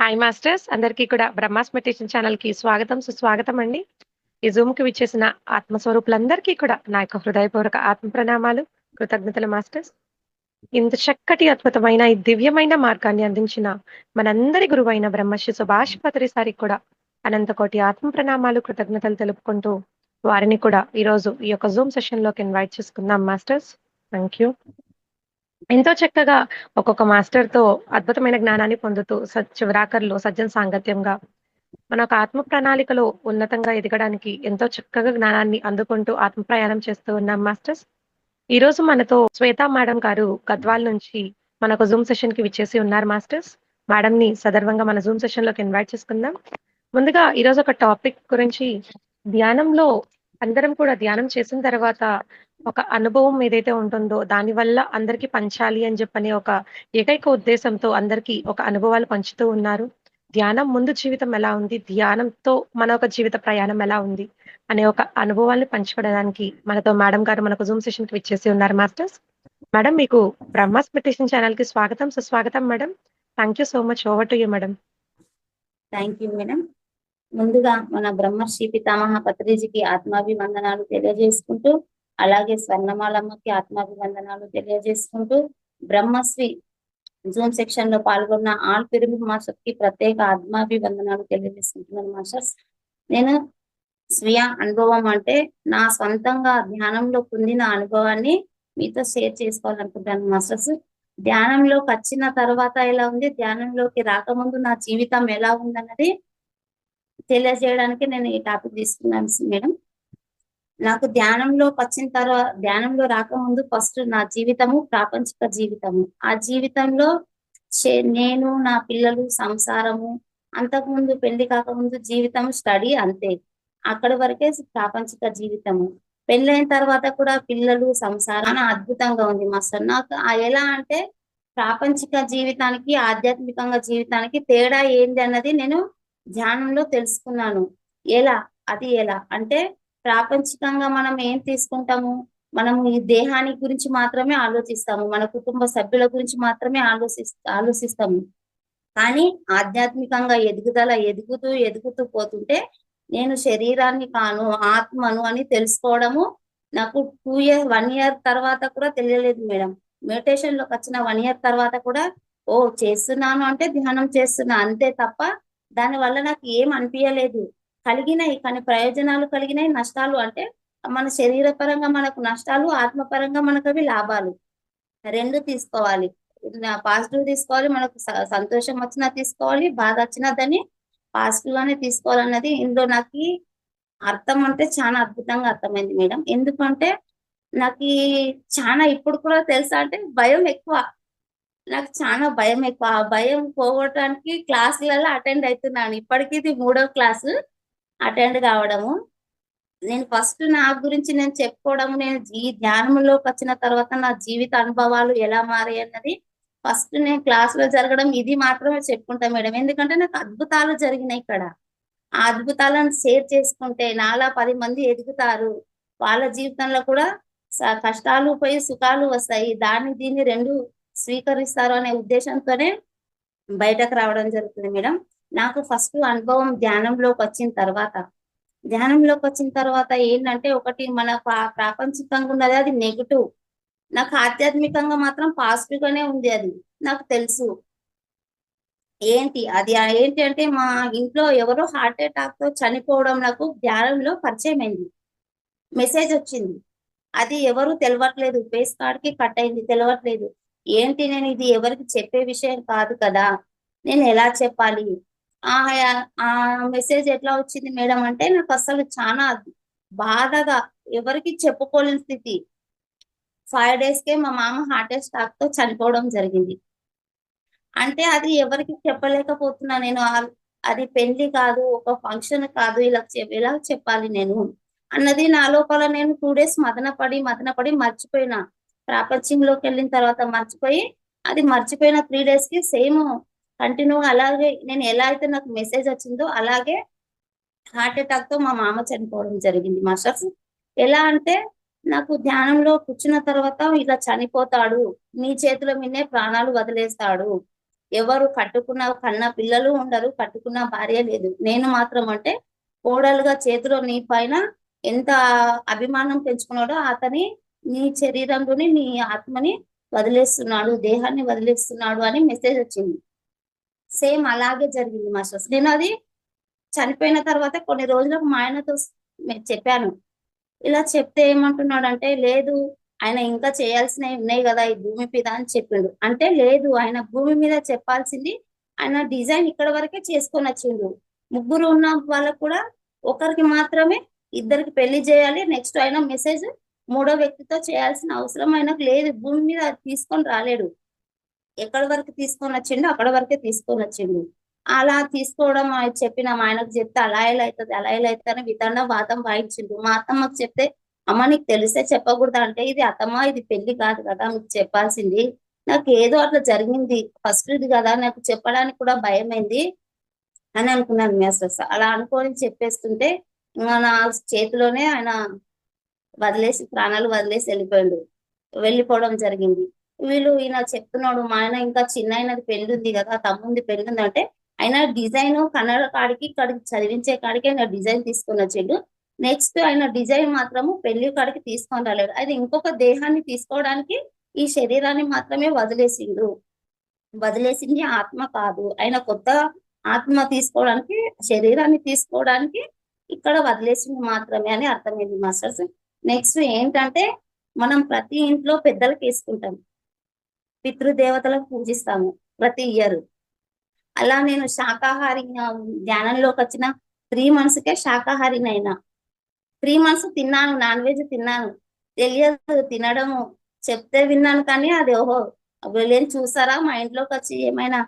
Hi masters అందరికీ కూడా Brahma's meditation channel కి స్వాగతం సుస్వాగతం అండి. ఈ జూమ్ కి విచ్చేసిన ఆత్మస్వరూపులందరికీ కూడా నా యొక్క హృదయపూర్వక ఆత్మ ప్రణామాలు, కృతజ్ఞతలు మాస్టర్స్. ఇంత చక్కటి అద్భుతమైన ఈ దివ్యమైన మార్గాన్ని అందించిన మనందరి గురువైన బ్రహ్మశ్రీ సుభాష్ పత్రి సారికి కూడా అనంత కోటి ఆత్మ ప్రణామాలు, కృతజ్ఞతలు తెలుపుకుంటూ వారిని కూడా ఈ రోజు ఈ యొక్క జూమ్ సెషన్ లోకి ఇన్వైట్ చేసుకుందాం మాస్టర్స్. Thank you. ఎంతో చక్కగా ఒక్కొక్క మాస్టర్ తో అద్భుతమైన జ్ఞానాన్ని పొందుతూ చివరాఖర్లో సజ్జన సాంగత్యంగా మన ఒక ఆత్మ ప్రణాళికలో ఉన్నతంగా ఎదగడానికి ఎంతో చక్కగా జ్ఞానాన్ని అందుకుంటూ ఆత్మ ప్రయాణం చేస్తూ ఉన్నాం మాస్టర్స్. ఈ రోజు మనతో శ్వేతా మేడం గారు గద్వాల్ నుంచి మనకు జూమ్ సెషన్ కి విచ్చేసి ఉన్నారు మాస్టర్స్. మేడం ని సదర్వంగా మన జూమ్ సెషన్ లోకి ఇన్వైట్ చేసుకుందాం. ముందుగా ఈ రోజు ఒక టాపిక్ గురించి, ధ్యానంలో అందరం కూడా ధ్యానం చేసిన తర్వాత ఒక అనుభవం ఏదైతే ఉంటుందో దాని వల్ల అందరికీ పంచాలి అని చెప్పని ఒక ఏకైక ఉద్దేశంతో అందరికీ ఒక అనుభవాలు పంచుతూ ఉన్నారు. ధ్యానం ముందు జీవితం ఎలా ఉంది, ధ్యానంతో మన ఒక జీవిత ప్రయాణం ఎలా ఉంది అనే ఒక అనుభవాన్ని పంచుకోవడానికి మనతో మేడం గారు మనకు జూమ్ సెషన్ కి విచ్చేసి ఉన్నారు మాస్టర్స్. మేడం, మీకు బ్రహ్మాస్ మెడిటేషన్ ఛానల్ కి స్వాగతం సుస్వాగతం madam. Thank you so much. Over to you madam. Thank you madam. ముందుగా మన బ్రహ్మశ్రీ పితామహ పత్రిజీకి ఆత్మాభివందనాలు తెలియజేసుకుంటూ, అలాగే స్వర్ణమాలమ్మకి ఆత్మాభివందనాలు తెలియజేసుకుంటూ, బ్రహ్మశ్రీ జూమ్ సెక్షన్ లో పాల్గొన్న ఆల్ పిరమిడ్ మాస్టర్స్ కి ప్రత్యేక ఆత్మాభివందనాలు తెలియజేసుకుంటున్నాను మాస్టర్స్. నేను స్వీయ అనుభవం అంటే నా సొంతంగా ధ్యానంలో పొందిన అనుభవాన్ని మీతో షేర్ చేసుకోవాలనుకుంటాను మాస్టర్స్. ధ్యానంలోకి వచ్చిన తర్వాత ఎలా ఉంది, ధ్యానంలోకి రాకముందు నా జీవితం ఎలా ఉందన్నది తెలియజేయడానికి నేను ఈ టాపిక్ తీసుకున్నాను మేడం. నాకు ధ్యానంలోకి వచ్చిన తర్వాత, ధ్యానంలో రాకముందు ఫస్ట్ నా జీవితము ప్రాపంచిక జీవితము. ఆ జీవితంలో నేను, నా పిల్లలు, సంసారము, అంతకుముందు పెళ్లి కాకముందు జీవితం స్టడీ, అంతే. అక్కడి వరకే ప్రాపంచిక జీవితము. పెళ్ళైన తర్వాత కూడా పిల్లలు, సంసారం అద్భుతంగా ఉంది మాస్టర్. నాకు ఎలా అంటే ప్రాపంచిక జీవితానికి ఆధ్యాత్మికంగా జీవితానికి తేడా ఏంది అన్నది నేను ధ్యానంలో తెలుసుకున్నాను. ఎలా అంటే ప్రాపంచికంగా మనం ఏం తీసుకుంటాము, మనము ఈ దేహానికి గురించి మాత్రమే ఆలోచిస్తాము, మన కుటుంబ సభ్యుల గురించి మాత్రమే ఆలోచిస్తాము. కానీ ఆధ్యాత్మికంగా ఎదుగుతూ పోతుంటే నేను శరీరాన్ని కాను, ఆత్మను అని తెలుసుకోవడము నాకు 1 year తర్వాత కూడా తెలియలేదు మేడం. మెడిటేషన్ లోకి వచ్చిన 1 year తర్వాత కూడా చేస్తున్నాను అంటే ధ్యానం చేస్తున్నా అంతే తప్ప దాని వల్ల నాకు ఏం అనిపించలేదు. కలిగినాయి కానీ ప్రయోజనాలు కలిగినాయి, నష్టాలు అంటే మన శరీర పరంగా మనకు నష్టాలు, ఆత్మపరంగా మనకు అవి లాభాలు. 2 తీసుకోవాలి. పాజిటివ్ తీసుకోవాలి, మనకు సంతోషం వచ్చినా తీసుకోవాలి, బాధ వచ్చినా దాన్ని పాజిటివ్ గానే తీసుకోవాలన్నది ఇందులో నాకు అర్థం అంటే చాలా అద్భుతంగా అర్థమైంది మేడం. ఎందుకంటే నాకు చాలా ఇప్పుడు కూడా తెలుసా అంటే భయం ఎక్కువ, నాకు చాలా భయం ఎక్కువ. ఆ భయం పోగొట్టడానికి క్లాసులలో అటెండ్ అవుతున్నాను. ఇప్పటికీ ఇది 3వ క్లాసు అటెండ్ కావడము. నేను ఫస్ట్ నా గురించి నేను చెప్పుకోవడము, నేను ఈ ధ్యానంలోకి వచ్చిన తర్వాత నా జీవిత అనుభవాలు ఎలా మారాయి అన్నది ఫస్ట్ నేను క్లాసులో జరగడం ఇది మాత్రమే చెప్పుకుంటా మేడం. ఎందుకంటే నాకు అద్భుతాలు జరిగినాయి ఇక్కడ. ఆ అద్భుతాలను షేర్ చేసుకుంటే నాలా 10 మంది ఎదుగుతారు, వాళ్ళ జీవితంలో కూడా కష్టాలు పోయి సుఖాలు వస్తాయి, దీన్ని 2 స్వీకరిస్తారు అనే ఉద్దేశంతోనే బయటకు రావడం జరుగుతుంది మేడం. నాకు ఫస్ట్ అనుభవం ధ్యానంలోకి వచ్చిన తర్వాత ఏంటంటే, ఒకటి మన ప్రాపంచికంగా ఉన్నది అది నెగిటివ్, నాకు ఆధ్యాత్మికంగా మాత్రం పాజిటివ్ గానే ఉంది. అది నాకు తెలుసు. ఏంటి అంటే మా ఇంట్లో ఎవరో హార్ట్ అటాక్ తో చనిపోవడం నాకు ధ్యానంలో పరిచయం అయింది. మెసేజ్ వచ్చింది, అది ఎవరు తెలవట్లేదు, ఫేస్ కార్డ్ కి కట్ అయింది, తెలవట్లేదు. ఏంటి, నేను ఇది ఎవరికి చెప్పే విషయం కాదు కదా, నేను ఎలా చెప్పాలి? ఆ మెసేజ్ ఎట్లా వచ్చింది మేడం అంటే, నాకు అసలు చాలా బాధగా ఎవరికి చెప్పుకోలేని స్థితి. 5 days కే మా మామ హార్ట్ అటాక్ తో చనిపోవడం జరిగింది. అంటే అది ఎవరికి చెప్పలేకపోతున్నా నేను. అది పెళ్లి కాదు, ఒక ఫంక్షన్ కాదు, ఎలా చెప్పాలి నేను అన్నది నా లోపల. నేను 2 days మదనపడి మర్చిపోయినా. ప్రాపంచంలోకి వెళ్ళిన తర్వాత మర్చిపోయిన 3 days కి సేమ్ కంటిన్యూ అలాగే నేను ఎలా అయితే నాకు మెసేజ్ వచ్చిందో అలాగే హార్ట్ అటాక్ తో మా మామ చనిపోవడం జరిగింది మాస్టర్స్. ఎలా అంటే నాకు ధ్యానంలో కూర్చున్న తర్వాత ఇలా చనిపోతాడు, నీ చేతుల మీదే ప్రాణాలు వదిలేస్తాడు, ఎవరు కట్టుకున్న కన్న పిల్లలు ఉండరు, కట్టుకున్న భార్య లేదు. నేను మాత్రం అంటే కోడలుగా చేతిలో నీ పైన ఎంత అభిమానం పెంచుకున్నాడో అతని నీ శరీరంలోని నీ ఆత్మని వదిలేస్తున్నాడు, దేహాన్ని వదిలేస్తున్నాడు అని మెసేజ్ వచ్చింది. సేమ్ అలాగే జరిగింది మాస్టర్స్. నేను అది చనిపోయిన తర్వాత కొన్ని రోజులకు మా ఆయనతో చెప్పాను. ఇలా చెప్తే ఏమంటున్నాడంటే, లేదు ఆయన ఇంకా చేయాల్సినవి ఉన్నాయి కదా ఈ భూమి మీద అని చెప్పిండు. అంటే లేదు, ఆయన భూమి మీద చెప్పాల్సింది ఆయన డిజైన్ ఇక్కడ వరకే చేసుకొని వచ్చిండు. ముగ్గురు ఉన్న వాళ్ళకు కూడా ఒకరికి మాత్రమే ఇద్దరికి పెళ్లి చేయాలి. నెక్స్ట్ ఆయన మెసేజ్ మూడో వ్యక్తితో చేయాల్సిన అవసరం ఆయనకు లేదు. భూమి మీద అది తీసుకొని రాలేడు. ఎక్కడి వరకు తీసుకొని వచ్చిండు అక్కడ వరకే తీసుకొని వచ్చిండు. అలా తీసుకోవడం చెప్పిన మా ఆయనకు చెప్తే అలా ఎలా అవుతుంది అలా ఎలా అవుతుంది అని వితండ వాదం వాయించిండు. మా అత్తమ్మకు చెప్తే, అమ్మ నీకు తెలిస్తే చెప్పకూడదు అంటే, ఇది అత్తమ్మ ఇది పెళ్లి కాదు కదా మీకు చెప్పాల్సింది, నాకు ఏదో అట్లా జరిగింది ఫస్ట్ ఇది కదా నాకు చెప్పడానికి కూడా భయమైంది అని అనుకున్నాను మాస్టర్స్. అలా అనుకొని చెప్పేస్తుంటే ఇంకా నా చేతిలోనే ఆయన వదిలేసి ప్రాణాలు వదిలేసి వెళ్ళిపోవడం జరిగింది. ఈయన చెప్తున్నాడు, మా ఆయన ఇంకా చిన్న ఆయనది పెళ్లి ఉంది కదా, తమ్ముంది పెళ్లి ఉంది అంటే, ఆయన డిజైన్ కన్నడ కాడికి ఇక్కడికి చదివించే కాడికి ఆయన డిజైన్ తీసుకొని వచ్చిండు. నెక్స్ట్ ఆయన డిజైన్ మాత్రము పెళ్లి కాడికి తీసుకొని రాలేడు. అది ఇంకొక దేహాన్ని తీసుకోవడానికి ఈ శరీరాన్ని మాత్రమే వదిలేసింది ఆత్మ కాదు. ఆయన కొత్త ఆత్మ తీసుకోవడానికి శరీరాన్ని తీసుకోవడానికి ఇక్కడ వదిలేసింది మాత్రమే అని అర్థమైంది మాస్టర్స్. నెక్స్ట్ ఏంటంటే, మనం ప్రతి ఇంట్లో పెద్దలకు వేసుకుంటాం, పితృదేవతలకు పూజిస్తాము ప్రతి ఇయర్. అలా నేను శాకాహారి ధ్యానంలోకి వచ్చిన 3 months శాకాహారిని అయినా. 3 months తిన్నాను, నాన్ వెజ్ తిన్నాను, తెలియదు తినడము, చెప్తే విన్నాను కానీ అది ఓహో వీళ్ళేం చూసారా మా ఇంట్లోకి వచ్చి ఏమైనా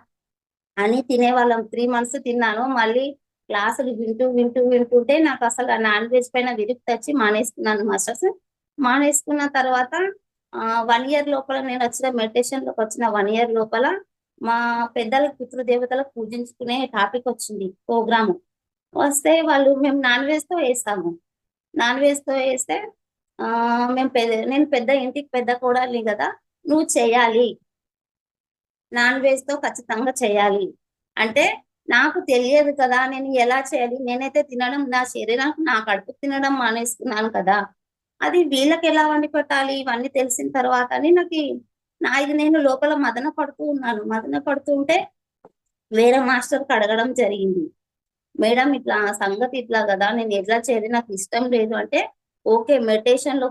అని తినేవాళ్ళం. 3 months తిన్నాను. మళ్ళీ క్లాసులు వింటుంటే నాకు అసలు ఆ నాన్ వెజ్ పైన విరక్తి వచ్చి మానేసుకున్నాను మాస్టర్స్. మానేసుకున్న తర్వాత 1 year లోపల నేను వచ్చిన మెడిటేషన్ లోకి వచ్చిన 1 year లోపల మా పెద్దలకు పితృదేవతలకు పూజించుకునే టాపిక్ వచ్చింది ప్రోగ్రాము. వస్తే మేము నాన్ వెజ్ తో వేస్తాము. నాన్ వెజ్ తో వేస్తే నేను పెద్ద ఇంటికి పెద్ద కోడలిని కదా, నువ్వు చేయాలి, నాన్ వెజ్ తో ఖచ్చితంగా చేయాలి అంటే, నాకు తెలియదు కదా నేను ఎలా చేయాలి. నేనైతే తినడం నా శరీరానికి నా కడుపు తినడం మానేసుకున్నాను కదా, అది వీళ్ళకి ఎలా వండి పెట్టాలి ఇవన్నీ తెలిసిన తర్వాత అని ఇది నేను లోపల మదన పడుతూ ఉంటే వేరే మాస్టర్కి అడగడం జరిగింది. మేడం ఇట్లా సంగతి ఇట్లా కదా, నేను ఎట్లా చేయాలి నాకు ఇష్టం లేదు అంటే, ఓకే మెడిటేషన్ లో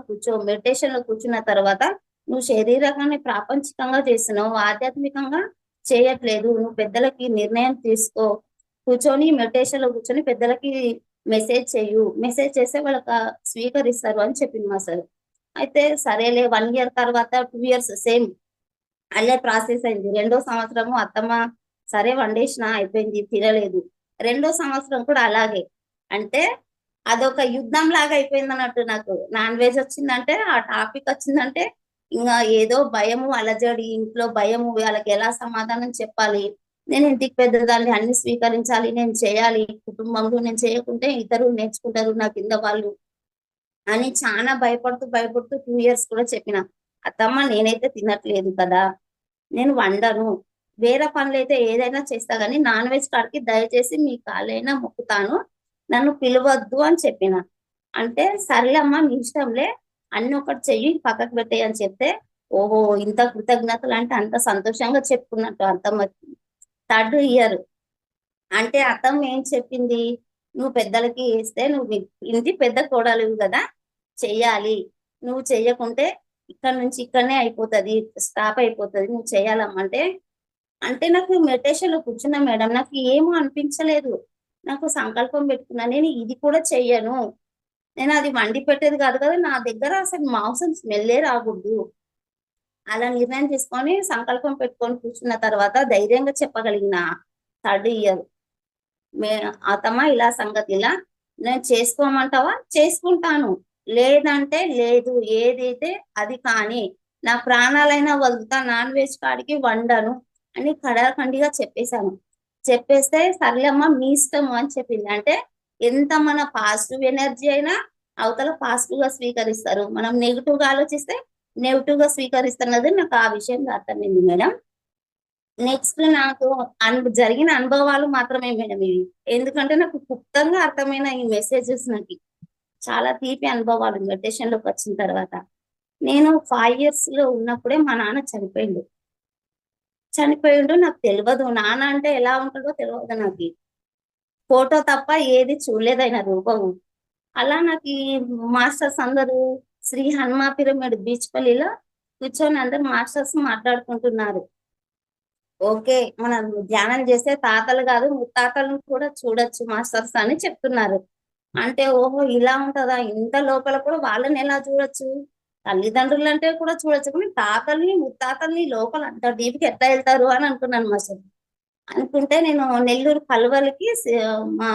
కూర్చున్న తర్వాత నువ్వు శరీరంగానే ప్రాపంచికంగా చేస్తున్నావు, ఆధ్యాత్మికంగా చేయట్లేదు, నువ్వు పెద్దలకి నిర్ణయం తీసుకో, కూర్చొని మెడిటేషన్ లో కూర్చొని పెద్దలకి మెసేజ్ చేస్తే వాళ్ళకి స్వీకరిస్తారు అని చెప్పింది మా సార్. అయితే సరేలే 1 year తర్వాత 2 years సేమ్ అల్లే ప్రాసెస్ అయింది. 2వ సంవత్సరము అత్తమ్మ సరే వండేసిన అయిపోయింది, తినలేదు. 2వ సంవత్సరం కూడా అలాగే. అంటే అదొక యుద్ధం లాగా అయిపోయింది అన్నట్టు. నాకు నాన్ వెజ్ వచ్చిందంటే, ఆ టాపిక్ వచ్చిందంటే ఇంకా ఏదో భయము అలజడి, ఇంట్లో భయము, వాళ్ళకి ఎలా సమాధానం చెప్పాలి, నేను ఇంటికి పెద్దదాన్ని అన్ని స్వీకరించాలి, నేను చేయాలి, కుటుంబంలో నేను చేయకుంటే ఇతరులు నేర్చుకుంటారు నా కింద వాళ్ళు అని చాలా భయపడుతూ 2 years కూడా చెప్పిన. అత్తమ్మ నేనైతే తినట్లేదు కదా, నేను వండను, వేరే పనులు అయితే ఏదైనా చేస్తా కానీ నాన్ వెజ్ కాడికి దయచేసి మీ కాళ్ళైనా మొక్కుతాను, నన్ను పిలవద్దు అని చెప్పిన. అంటే సర్లే అమ్మ నీ ఇష్టంలే, అన్ని ఒకటి చెయ్యి పక్కకు పెట్టేయి అని చెప్తే, ఓహో ఇంత కృతజ్ఞతలు అంటే అంత సంతోషంగా చెప్పుకున్నట్టు అత్తమ్మ. 3rd year అంటే అత్తమ్మ ఏం చెప్పింది, నువ్వు పెద్దలకి వేస్తే నువ్వు ఇంటి పెద్ద కోడలివి కదా చెయ్యాలి, నువ్వు చెయ్యకుంటే ఇక్కడ నుంచి ఇక్కడనే అయిపోతుంది, స్టాప్ అయిపోతుంది, నువ్వు చెయ్యాలమ్మంటే. అంటే నాకు మెడిటేషన్ లో కూర్చున్నా మేడం, నాకు ఏమో అనిపించలేదు, నాకు సంకల్పం పెట్టుకున్నా నేను ఇది కూడా చెయ్యను, నేను అది వండి పెట్టేది కాదు కదా, నా దగ్గర అసలు మాంసం స్మెల్లే రాకూడదు, అలా నిర్ణయం తీసుకొని సంకల్పం పెట్టుకొని కూర్చున్న తర్వాత ధైర్యంగా చెప్పగలిగిన 3rd year అత్తమ్మ ఇలా సంగతి ఇలా, నేను చేసుకోమంటావా చేసుకుంటాను, లేదంటే లేదు, ఏదైతే అది కానీ నా ప్రాణాలైనా వదులుతా, నాన్ వెజ్ కాడికి వండను అని కడాఖండిగా చెప్పేస్తే సర్లేమ్మ మీ ఇష్టము అని చెప్పింది. అంటే ఎంత మన పాజిటివ్ ఎనర్జీ అయినా అవతల పాజిటివ్ గా స్వీకరిస్తారు, మనం నెగిటివ్ గా ఆలోచిస్తే నెగిటివ్ గా స్వీకరిస్తున్నది నాకు ఆ విషయంలో అర్థమైంది మేడం. నెక్స్ట్ నాకు జరిగిన అనుభవాలు మాత్రమే మేడం ఇవి. ఎందుకంటే నాకు క్లుప్తంగా అర్థమైన ఈ మెసేజెస్ నాకు చాలా తీపి అనుభవాలు మెడిటేషన్ లోకి వచ్చిన తర్వాత. నేను 5 years లో ఉన్నప్పుడే మా నాన్న చనిపోయిండు. నాకు తెలియదు నాన్న అంటే ఎలా ఉంటాడో తెలియదు నాకు. ఫోటో తప్ప ఏది చూడలేదు ఆయన రూపము. అలా నాకు ఈ మాస్టర్స్ అందరూ శ్రీ హనుమా పిరమిడ్ బీచ్పల్లిలో కూర్చొని అందరు మాస్టర్స్ మాట్లాడుకుంటున్నారు. ఓకే, మనం ధ్యానం చేస్తే తాతలు కాదు ముత్తాతలను కూడా చూడొచ్చు మాస్టర్స్ అని చెప్తున్నారు. అంటే ఓహో ఇలా ఉంటదా, ఇంత లోపల కూడా వాళ్ళని ఎలా చూడొచ్చు, తల్లిదండ్రులు అంటే కూడా చూడొచ్చు కానీ తాతల్ని ముత్తాతల్ని లోపల అంత డీప్ కి ఎట్లా వెళ్తారు అని అనుకున్నాను మాస్టర్. అనుకుంటే నేను నెల్లూరు కల్వలకి మా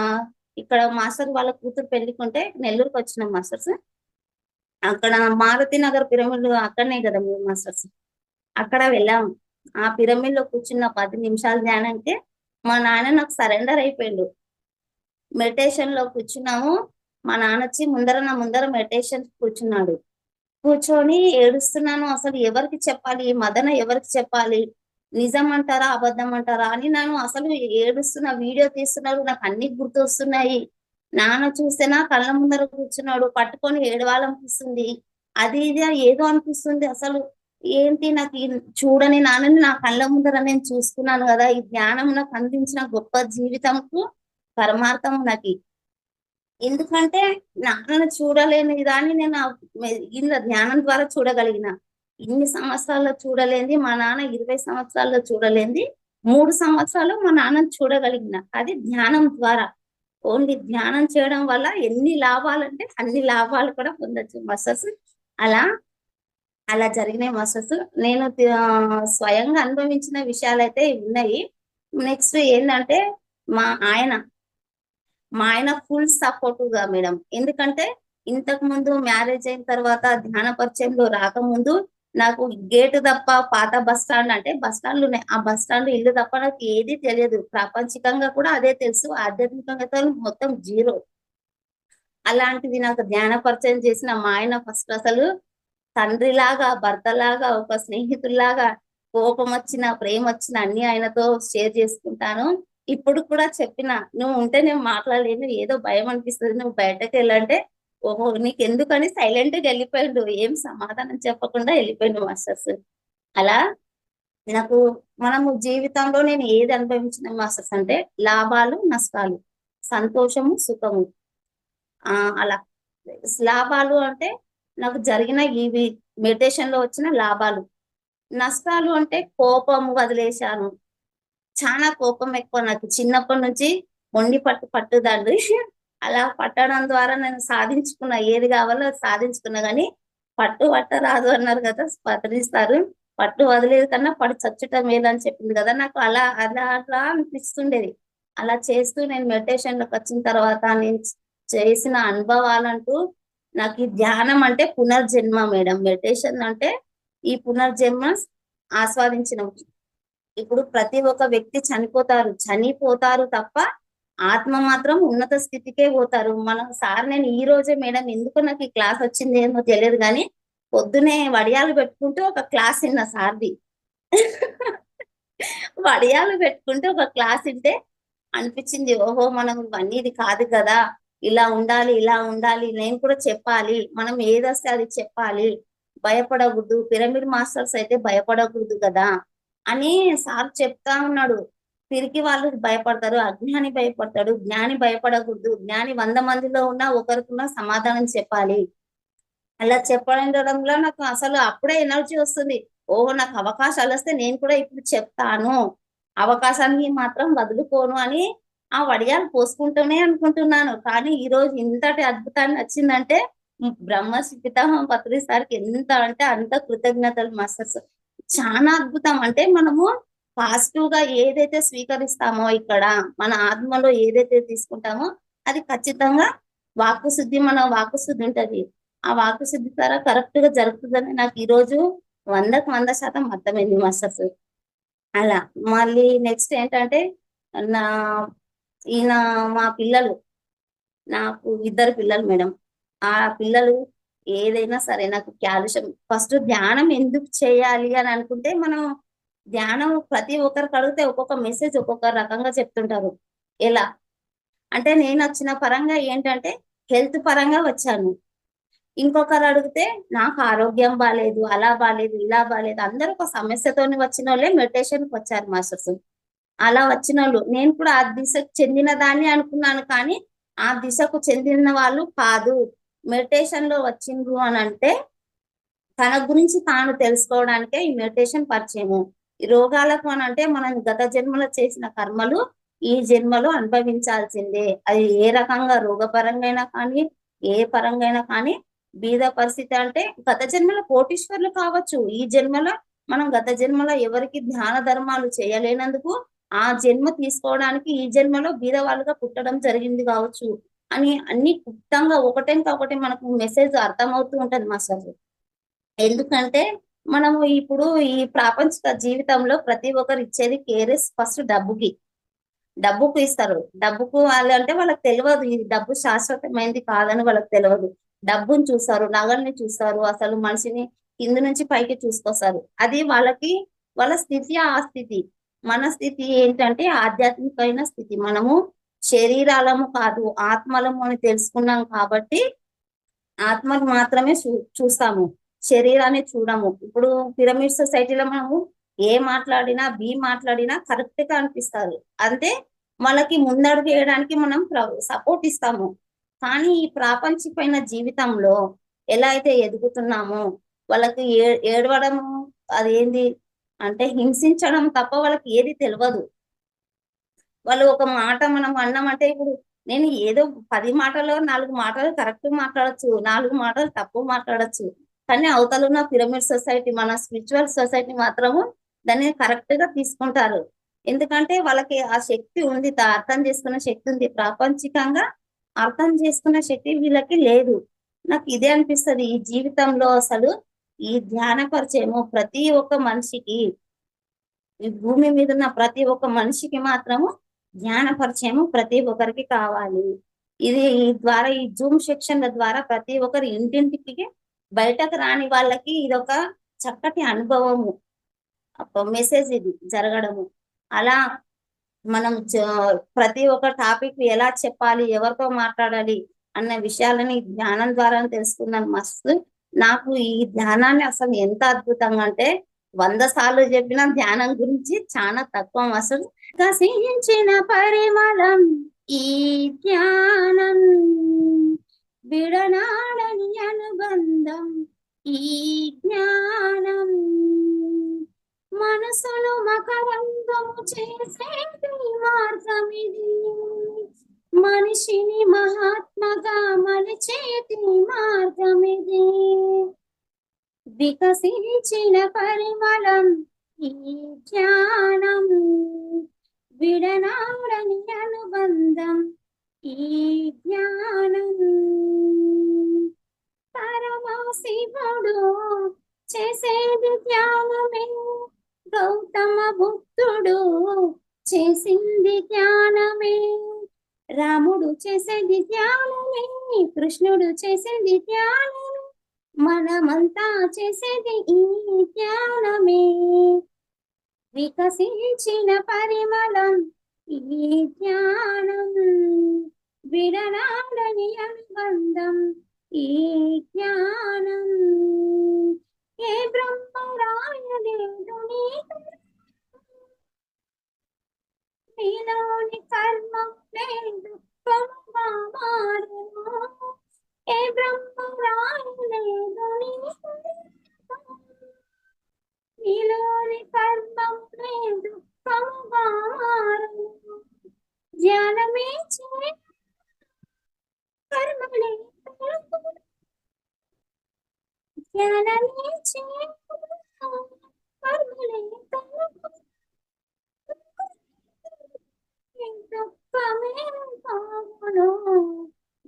ఇక్కడ మాస్టర్ వాళ్ళ కూతురు పెళ్లికుంటే నెల్లూరుకి వచ్చిన మాస్టర్స్. అక్కడ మారుతి నగర్ పిరమిడ్ అక్కడనే కదా మేము మాస్టర్స్. అక్కడ వెళ్ళాము. ఆ పిరమిడ్ లో కూర్చున్న 10 నిమిషాలు ధ్యానంకే మా నాన్న నాకు సరెండర్ అయిపోయిండు. మెడిటేషన్ లో కూర్చున్నాము. మా నాన్న వచ్చి నా ముందర మెడిటేషన్ కూర్చున్నాడు. కూర్చొని ఏడుస్తున్నాను. అసలు ఎవరికి చెప్పాలి ఈ మదన, ఎవరికి చెప్పాలి, నిజం అంటారా అబద్ధం అంటారా అని నేను అసలు ఏడుస్తున్నా. వీడియో తీస్తున్నారు, నాకు అన్ని గుర్తొస్తున్నాయి. నాన్న చూస్తేనా కళ్ళ ముందర కూర్చున్నాడు, పట్టుకొని ఏడవాలనిపిస్తుంది. అది ఇది ఏదో అనిపిస్తుంది. అసలు ఏంటి నాకు చూడని నాన్నని నా కళ్ళ ముందర నేను చూసుకున్నాను కదా. ఈ జ్ఞానం నాకు అందించిన గొప్ప జీవితంకు పరమార్థం నాకు. ఎందుకంటే నాన్నను చూడలేని దాన్ని నేను ఇలా జ్ఞానం ద్వారా చూడగలిగిన. ఇన్ని సంవత్సరాల్లో చూడలేంది మా నాన్న 20 సంవత్సరాల్లో చూడలేంది 3 సంవత్సరాలు మా నాన్నను చూడగలిగిన. అది ధ్యానం ద్వారా. ఓన్లీ ధ్యానం చేయడం వల్ల ఎన్ని లాభాలంటే అన్ని లాభాలు కూడా పొందొచ్చు మాస్టర్స్. అలా అలా జరిగినాయి మాస్టర్స్. నేను స్వయంగా అనుభవించిన విషయాలైతే ఉన్నాయి. నెక్స్ట్ ఏంటంటే మా ఆయన మా ఆయన ఫుల్ సపోర్టివ్గా మేడం. ఎందుకంటే ఇంతకు ముందు మ్యారేజ్ అయిన తర్వాత ధ్యాన పరిచయంలో రాకముందు నాకు గేటు తప్ప పాత బస్ స్టాండ్ అంటే బస్ స్టాండ్లు ఉన్నాయి. ఆ బస్ స్టాండ్ ఇల్లు తప్ప నాకు ఏది తెలియదు. ప్రాపంచికంగా కూడా అదే తెలుసు. ఆధ్యాత్మికంగా మొత్తం జీరో. అలాంటిది నాకు ధ్యాన పరిచయం చేసిన మా ఆయన ఫస్ట్ అసలు తండ్రిలాగా, భర్తలాగా, ఒక స్నేహితుల్లాగా, కోపం వచ్చినా ప్రేమ వచ్చినా అన్ని ఆయనతో షేర్ చేసుకుంటాను. ఇప్పుడు కూడా చెప్పిన నువ్వు ఉంటే నేను మాట్లాడలేను, ఏదో భయం అనిపిస్తుంది, నువ్వు బయటకు వెళ్ళంటే ఓహో నీకు ఎందుకని సైలెంట్ గా వెళ్ళిపోయిండు. ఏం సమాధానం చెప్పకుండా వెళ్ళిపోయిండు మాస్టర్స్. అలా నాకు మనము జీవితంలో నేను ఏది అనుభవించిన మాస్టర్స్ అంటే లాభాలు నష్టాలు, సంతోషము సుఖము. అలా లాభాలు అంటే నాకు జరిగిన ఇవి మెడిటేషన్ లో వచ్చిన లాభాలు. నష్టాలు అంటే కోపం వదిలేశాను. చాలా కోపం ఎక్కువ నాకు చిన్నప్పటి నుంచి. మొండి పట్టుదండి అలా పట్టడం ద్వారా నేను సాధించుకున్నా, ఏది కావాలో అది సాధించుకున్నా. కానీ పట్ట రాదు అన్నారు కదా, పత్రిస్తారు. పట్టు వదిలేదు కన్నా పడి చచ్చుట మేలు అని చెప్పింది కదా. నాకు అలా అలా అట్లా అనిపిస్తుండేది. అలా చేస్తూ నేను మెడిటేషన్ లోకి వచ్చిన తర్వాత నేను చేసిన అనుభవాలంటూ నాకు ఈ ధ్యానం అంటే పునర్జన్మ మేడం. మెడిటేషన్ అంటే ఈ పునర్జన్మ ఆస్వాదించిన. ఇప్పుడు ప్రతి ఒక్క వ్యక్తి చనిపోతారు తప్ప ఆత్మ మాత్రం ఉన్నత స్థితికే పోతారు. మనం సార్ నేను ఈ రోజే మేడం ఎందుకు నాకు ఈ క్లాస్ వచ్చింది ఏమో తెలియదు కానీ పొద్దునే వడియాలు పెట్టుకుంటూ ఒక క్లాస్ విన్నా సార్ది. వడియాలు పెట్టుకుంటే ఒక క్లాస్ వింటే అనిపించింది ఓహో మనం ఇవన్నీ ఇది కాదు కదా, ఇలా ఉండాలి ఇలా ఉండాలి, నేను కూడా చెప్పాలి, మనం ఏదొస్తే అది చెప్పాలి, భయపడకూడదు, పిరమిడ్ మాస్టర్స్ అయితే భయపడకూడదు కదా అని సార్ చెప్తా ఉన్నాడు. పిరికి వాళ్ళు భయపడతారు, అజ్ఞాని భయపడతాడు, జ్ఞాని భయపడకూడదు, జ్ఞాని 100 మందిలో ఉన్నా ఒకరికున్నా సమాధానం చెప్పాలి. అలా చెప్పడంలో నాకు అసలు అప్పుడే ఎనర్జీ వస్తుంది. ఓహో నాకు అవకాశాలు వస్తే నేను కూడా ఇప్పుడు చెప్తాను, అవకాశాన్ని మాత్రం వదులుకోను అని ఆ వడియాలు పోసుకుంటూనే అనుకుంటున్నాను. కానీ ఈ రోజు ఇంతటి అద్భుతాన్ని వచ్చిందంటే బ్రహ్మశ్రీ పితామహ పత్రి సార్కి ఎంత అంటే అంత కృతజ్ఞతలు మాస్టర్స్. చాలా అద్భుతం. అంటే మనము పాజిటివ్ గా ఏదైతే స్వీకరిస్తామో ఇక్కడ మన ఆత్మలో ఏదైతే తీసుకుంటామో అది ఖచ్చితంగా మన వాక్కు శుద్ధి ఉంటది. ఆ వాక్కు శుద్ధి ద్వారా కరెక్ట్ గా జరుగుతుందని నాకు ఈ రోజు 100% అర్థమైంది మాస్టర్స్. అలా మళ్ళీ నెక్స్ట్ ఏంటంటే నా ఈయన మా పిల్లలు, నాకు 2 పిల్లలు మేడం. ఆ పిల్లలు ఏదైనా సరే నాకు కాల్షియం ఫస్ట్ ధ్యానం ఎందుకు చేయాలి అని అనుకుంటే మనం ధ్యానం ప్రతి ఒక్కరికి అడిగితే ఒక్కొక్క మెసేజ్ ఒక్కొక్క రకంగా చెప్తుంటారు. ఎలా అంటే నేను వచ్చిన పరంగా ఏంటంటే హెల్త్ పరంగా వచ్చాను. ఇంకొకరు అడిగితే నాకు ఆరోగ్యం బాలేదు, అలా బాలేదు, ఇలా బాలేదు. అందరూ ఒక సమస్యతోని వచ్చిన వాళ్ళే మెడిటేషన్కి వచ్చారు మాస్టర్స్. అలా వచ్చిన వాళ్ళు నేను కూడా ఆ దిశకు చెందిన దాన్ని అనుకున్నాను, కానీ ఆ దిశకు చెందిన వాళ్ళు కాదు. మెడిటేషన్ లో వచ్చిండ్రు అని అంటే తన గురించి తాను తెలుసుకోవడానికే ఈ మెడిటేషన్ పరిచయము. ఈ రోగాలకు అని అంటే మనం గత జన్మలో చేసిన కర్మలు ఈ జన్మలో అనుభవించాల్సిందే. అది ఏ రకంగా రోగపరంగా కానీ ఏ పరంగా కానీ. బీద పరిస్థితి అంటే గత జన్మలో కోటీశ్వర్లు కావచ్చు, ఈ జన్మలో మనం గత జన్మలో ఎవరికి ధ్యాన ధర్మాలు చేయలేనందుకు ఆ జన్మ తీసుకోవడానికి ఈ జన్మలో బీద వాళ్ళుగా పుట్టడం జరిగింది కావచ్చు అని అన్ని క్లుప్తంగా ఒకటంటే ఒకటి మనకు మెసేజ్ అర్థమవుతూ ఉంటది మాస్టర్. ఎందుకంటే మనము ఇప్పుడు ఈ ప్రాపంచిక జీవితంలో ప్రతి ఒక్కరు ఇచ్చేది కేరెస్ ఫస్ట్ డబ్బుకు ఇస్తారు. డబ్బుకు వాళ్ళు అంటే వాళ్ళకి తెలియదు ఇది డబ్బు శాశ్వతమైనది కాదని వాళ్ళకి తెలియదు. డబ్బుని చూస్తారు, నగల్ని చూస్తారు, అసలు మనిషిని కింది నుంచి పైకి చూసుకొస్తారు. అది వాళ్ళకి వాళ్ళ స్థితి ఆ స్థితి. మన స్థితి ఏంటంటే ఆధ్యాత్మికమైన స్థితి. మనము శరీరాలము కాదు ఆత్మలము అని తెలుసుకున్నాం కాబట్టి ఆత్మను మాత్రమే చూస్తాము, శరీరాన్ని చూడము. ఇప్పుడు పిరమిడ్ సొసైటీలో మనము ఏ మాట్లాడినా బి మాట్లాడినా కరెక్ట్ గా అనిపిస్తారు. అంతే వాళ్ళకి ముందడుగు వేయడానికి మనం సపోర్ట్ ఇస్తాము. కానీ ఈ ప్రాపంచికమైన జీవితంలో ఎలా అయితే ఎదుగుతున్నామో వాళ్ళకి ఏడవడము అదేంది అంటే హింసించడం తప్ప వాళ్ళకి ఏది తెలియదు. వాళ్ళు ఒక మాట మనం అన్నామంటే ఇప్పుడు నేను ఏదో 10 మాటల్లో 4 మాటలు కరెక్ట్ మాట్లాడచ్చు, 4 మాటలు తప్పు మాట్లాడచ్చు. కానీ అవతల ఉన్న పిరమిడ్ సొసైటీ మన స్పిరిచువల్ సొసైటీ మాత్రము దాన్ని కరెక్ట్ గా తీసుకుంటారు. ఎందుకంటే వాళ్ళకి ఆ శక్తి ఉంది, అర్థం చేసుకున్న శక్తి ఉంది. ప్రాపంచికంగా అర్థం చేసుకున్న శక్తి వీళ్ళకి లేదు. నాకు ఇదే అనిపిస్తుంది ఈ జీవితంలో. అసలు ఈ ధ్యాన పరిచయము ప్రతి ఒక్క మనిషికి, ఈ భూమి మీద ఉన్న ప్రతి ఒక్క మనిషికి మాత్రము జ్ఞాన పరిచయము ప్రతి ఒక్కరికి కావాలి. ఇది ఈ ద్వారా ఈ జూమ్ సెక్షన్ల ద్వారా ప్రతి ఒక్కరి ఇంటింటికి బయటకు రాని వాళ్ళకి ఇది ఒక చక్కటి అనుభవము, మెసేజ్ ఇది జరగడము. అలా మనం ప్రతి ఒక్క టాపిక్ ఎలా చెప్పాలి, ఎవరితో మాట్లాడాలి అన్న విషయాలని ధ్యానం ద్వారా తెలుసుకున్నాను మస్తు. నాకు ఈ ధ్యానాన్ని అసలు ఎంత అద్భుతంగా అంటే 100 సార్లు చెప్పిన ధ్యానం గురించి చాలా తక్కువ. అసలు కసించిన పరిమళం ఈ ధ్యానం, విడనాడని అనుబంధం ఈ జ్ఞానం, మనసును మకరందము చేసేది మార్గమిది, మనిషిని మహాత్మగా మలిచేటి మార్గమిది. వికసించిన పరిమళం ఈ జ్ఞానం, విడనాడని అనుబంధం ఈ జ్ఞానం, పరమశివుడు చేసేది ధ్యానమే, గౌతమ బుద్ధుడు చేసింది ధ్యానమే, రాముడు చేసేది ధ్యానమే, కృష్ణుడు చేసింది ధ్యానమే, మనమంతా చేసేది ఈ ధ్యానమే. వికసించిన పరిమళం ఈ ధ్యానం, విడనాడని అనుబంధం ఈ జ్ఞానం, ఏ బ్రహ్మ రాయలేదు నీలోని కర్మం లేదు మారేమో, ఏ బ్రహ్మ రాయలేదు నీలోని కర్మం లేదు మారేమో, ధ్యానమే కర్మలే ధ్యానమే కర్మలే దుఃఖమే పావును,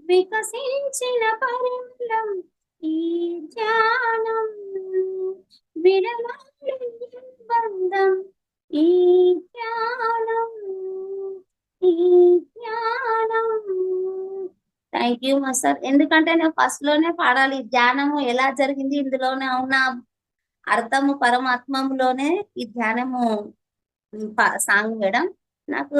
వికసించిన పరిమళం ఈ ధ్యానం, విడనాడని బంధం ఈ జ్ఞానం ఈ జ్ఞానం. Thank you master. ఎందుకంటే నేను ఫస్ట్ లోనే పాడాలి ధ్యానము ఎలా జరిగింది ఇందులోనే ఉన్న అర్థము పరమాత్మలోనే ఈ ధ్యానము సాంగ్ మేడం. నాకు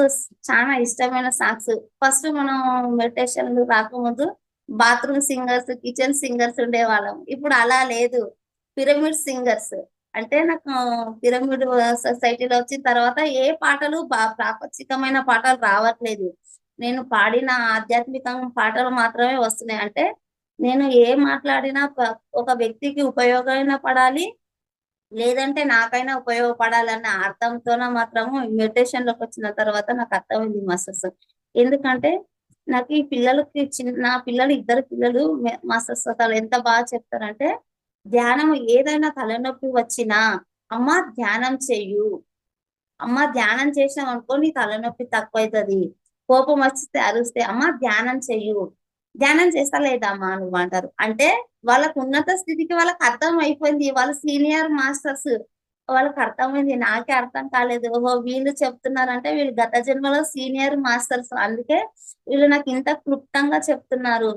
చాలా ఇష్టమైన సాంగ్స్. ఫస్ట్ మనం మెడిటేషన్ రాకముందు బాత్రూమ్ సింగర్స్, కిచెన్ సింగర్స్ ఉండేవాళ్ళం. ఇప్పుడు అలా లేదు, పిరమిడ్ సింగర్స్. అంటే నాకు పిరమిడ్ సొసైటీలో వచ్చిన తర్వాత ఏ పాటలు ప్రాపంచికమైన పాటలు రావట్లేదు. నేను పాడిన ఆధ్యాత్మిక పాటలు మాత్రమే వస్తున్నాయి. అంటే నేను ఏ మాట్లాడినా ఒక వ్యక్తికి ఉపయోగమైన పడాలి, లేదంటే నాకైనా ఉపయోగపడాలన్న అర్థంతోన మాత్రము మెడిటేషన్ లోకి వచ్చిన తర్వాత నాకు అర్థమైంది మాస్టర్స్. ఎందుకంటే నాకు ఈ పిల్లలకి నా పిల్లలు, ఇద్దరు పిల్లలు మాస్టర్స్ అసలు ఎంత బాగా చెప్తారంటే, ధ్యానం ఏదైనా తలనొప్పి వచ్చినా అమ్మ ధ్యానం చెయ్యు, అమ్మ ధ్యానం చేసినాం అనుకో నీ తలనొప్పి తక్కువైతుంది, కోపం వస్తే అరుస్తే అమ్మ ధ్యానం చెయ్యు, ధ్యానం చేస్తా లేదమ్మా నువ్వు అంటారు. అంటే వాళ్ళకు ఉన్నత స్థితికి వాళ్ళకి అర్థం అయిపోయింది, వాళ్ళు సీనియర్ మాస్టర్స్, వాళ్ళకి అర్థమైంది. నాకే అర్థం కాలేదు. ఓహో వీళ్ళు చెప్తున్నారంటే వీళ్ళు గత జన్మలో సీనియర్ మాస్టర్స్, అందుకే వీళ్ళు నాకు ఇంత క్లుప్తంగా చెప్తున్నారు.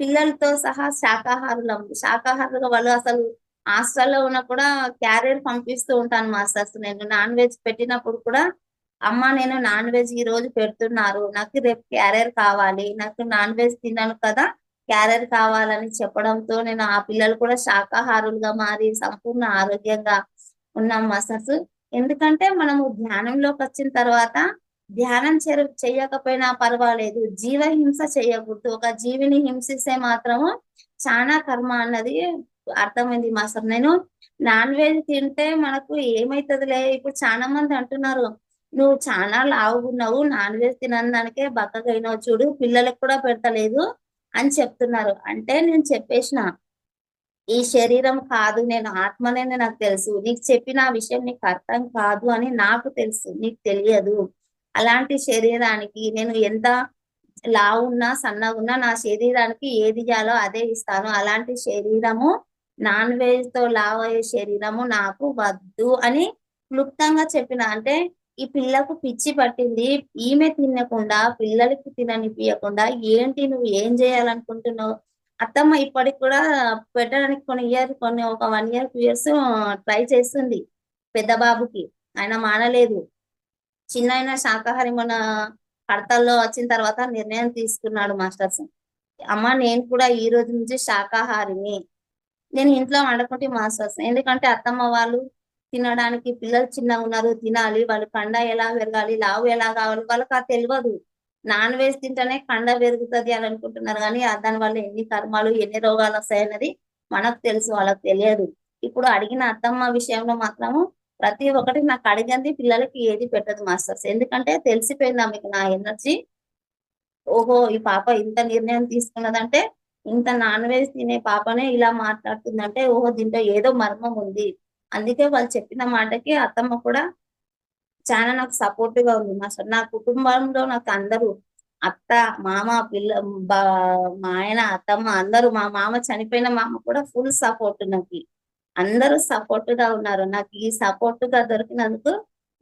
పిల్లలతో సహా శాకాహారులుగా వాళ్ళు అసలు హాస్టల్లో ఉన్న కూడా క్యారియర్ పంపిస్తూ ఉంటాను మాస్టర్స్. నేను నాన్ వెజ్ పెట్టినప్పుడు కూడా అమ్మ నేను నాన్ వెజ్ ఈ రోజు పెడుతున్నారు, నాకు రేపు క్యారియర్ కావాలి, నాకు నాన్ వెజ్ తిన్నాను కదా క్యారియర్ కావాలని చెప్పడంతో నేను ఆ పిల్లలు కూడా శాకాహారులుగా మారి సంపూర్ణ ఆరోగ్యంగా ఉన్నాం మాస్టర్స్. ఎందుకంటే మనము ధ్యానంలోకి వచ్చిన తర్వాత ధ్యానం చేయకపోయినా పర్వాలేదు, జీవహింస చేయకూడదు. ఒక జీవిని హింసిస్తే మాత్రము చాలా కర్మ అన్నది అర్థమైంది మాస్టర్. నేను నాన్ వెజ్ తింటే మనకు ఏమైతుందిలే, ఇప్పుడు చాలా మంది అంటున్నారు నువ్వు చాలా లావుగున్నావు, నాన్ వెజ్ తినడానికే బక్కగైనావు చూడు, పిల్లలకు కూడా పెడతలేదు అని చెప్తున్నారు. అంటే నేను చెప్పేసిన ఈ శరీరం కాదు, నేను ఆత్మనేది నాకు తెలుసు, నీకు చెప్పిన విషయం నీకు అర్థం కాదు అని నాకు తెలుసు, నీకు తెలియదు. అలాంటి శరీరానికి నేను ఎంత లావున్నా సన్నగున్నా నా శరీరానికి ఏది ఇయ్యాలో అదే ఇస్తాను. అలాంటి శరీరము నాన్ వెజ్ తో లావు అయ్యే శరీరము నాకు వద్దు అని క్లుప్తంగా చెప్పిన. అంటే ఈ పిల్లకు పిచ్చి పట్టింది, ఈమె తినకుండా పిల్లలకి తిననిపియకుండా ఏంటి నువ్వు ఏం చేయాలనుకుంటున్నావు అత్తమ్మ. ఇప్పటికి కూడా పెట్టడానికి కొన్ని ఒక 1 year 2 years ట్రై చేస్తుంది పెద్ద బాబుకి, ఆయన మానలేదు. చిన్న అయినా శాకాహారి మన హడతల్లో వచ్చిన తర్వాత నిర్ణయం తీసుకున్నాడు మాస్టర్స్. అమ్మ నేను కూడా ఈ రోజు నుంచి శాకాహారిని, నేను ఇంట్లో వండుకుంటే మాస్టర్స్. ఎందుకంటే అత్తమ్మ వాళ్ళు తినడానికి పిల్లలు చిన్నగా ఉన్నారు, తినాలి, వాళ్ళు కండ ఎలా పెరగాలి, లావు ఎలా కావాలి వాళ్ళకి అది తెలియదు. నాన్ వెజ్ తింటేనే కండ పెరుగుతుంది అని అనుకుంటున్నారు, కానీ దాని వల్ల ఎన్ని కర్మాలు ఎన్ని రోగాలు వస్తాయన్నది మనకు తెలుసు, వాళ్ళకి తెలియదు. ఇప్పుడు అడిగిన అత్తమ్మ విషయంలో మాత్రము ప్రతి ఒక్కటి నాకు అడిగింది పిల్లలకి ఏది పెట్టదు మాస్టర్స్. ఎందుకంటే తెలిసిపోయింది ఆమెకు నా ఎనర్జీ. ఓహో ఈ పాప ఇంత నిర్ణయం తీసుకున్నదంటే, ఇంత నాన్ వెజ్ తినే పాపనే ఇలా మాట్లాడుతుందంటే ఓహో దీంట్లో ఏదో మర్మం ఉంది. అందుకే వాళ్ళు చెప్పిన మాటకి అత్తమ్మ కూడా చాలా నాకు సపోర్టివ్ గా ఉంది మాస్టర్. నా కుటుంబంలో నాకు అందరూ అత్త మామ మా ఆయన అత్తమ్మ అందరూ, మా మామ చనిపోయిన మామ కూడా ఫుల్ సపోర్ట్ నాకు. అందరూ సపోర్ట్ గా ఉన్నారు. నాకు ఈ సపోర్ట్ గా దొరికినందుకు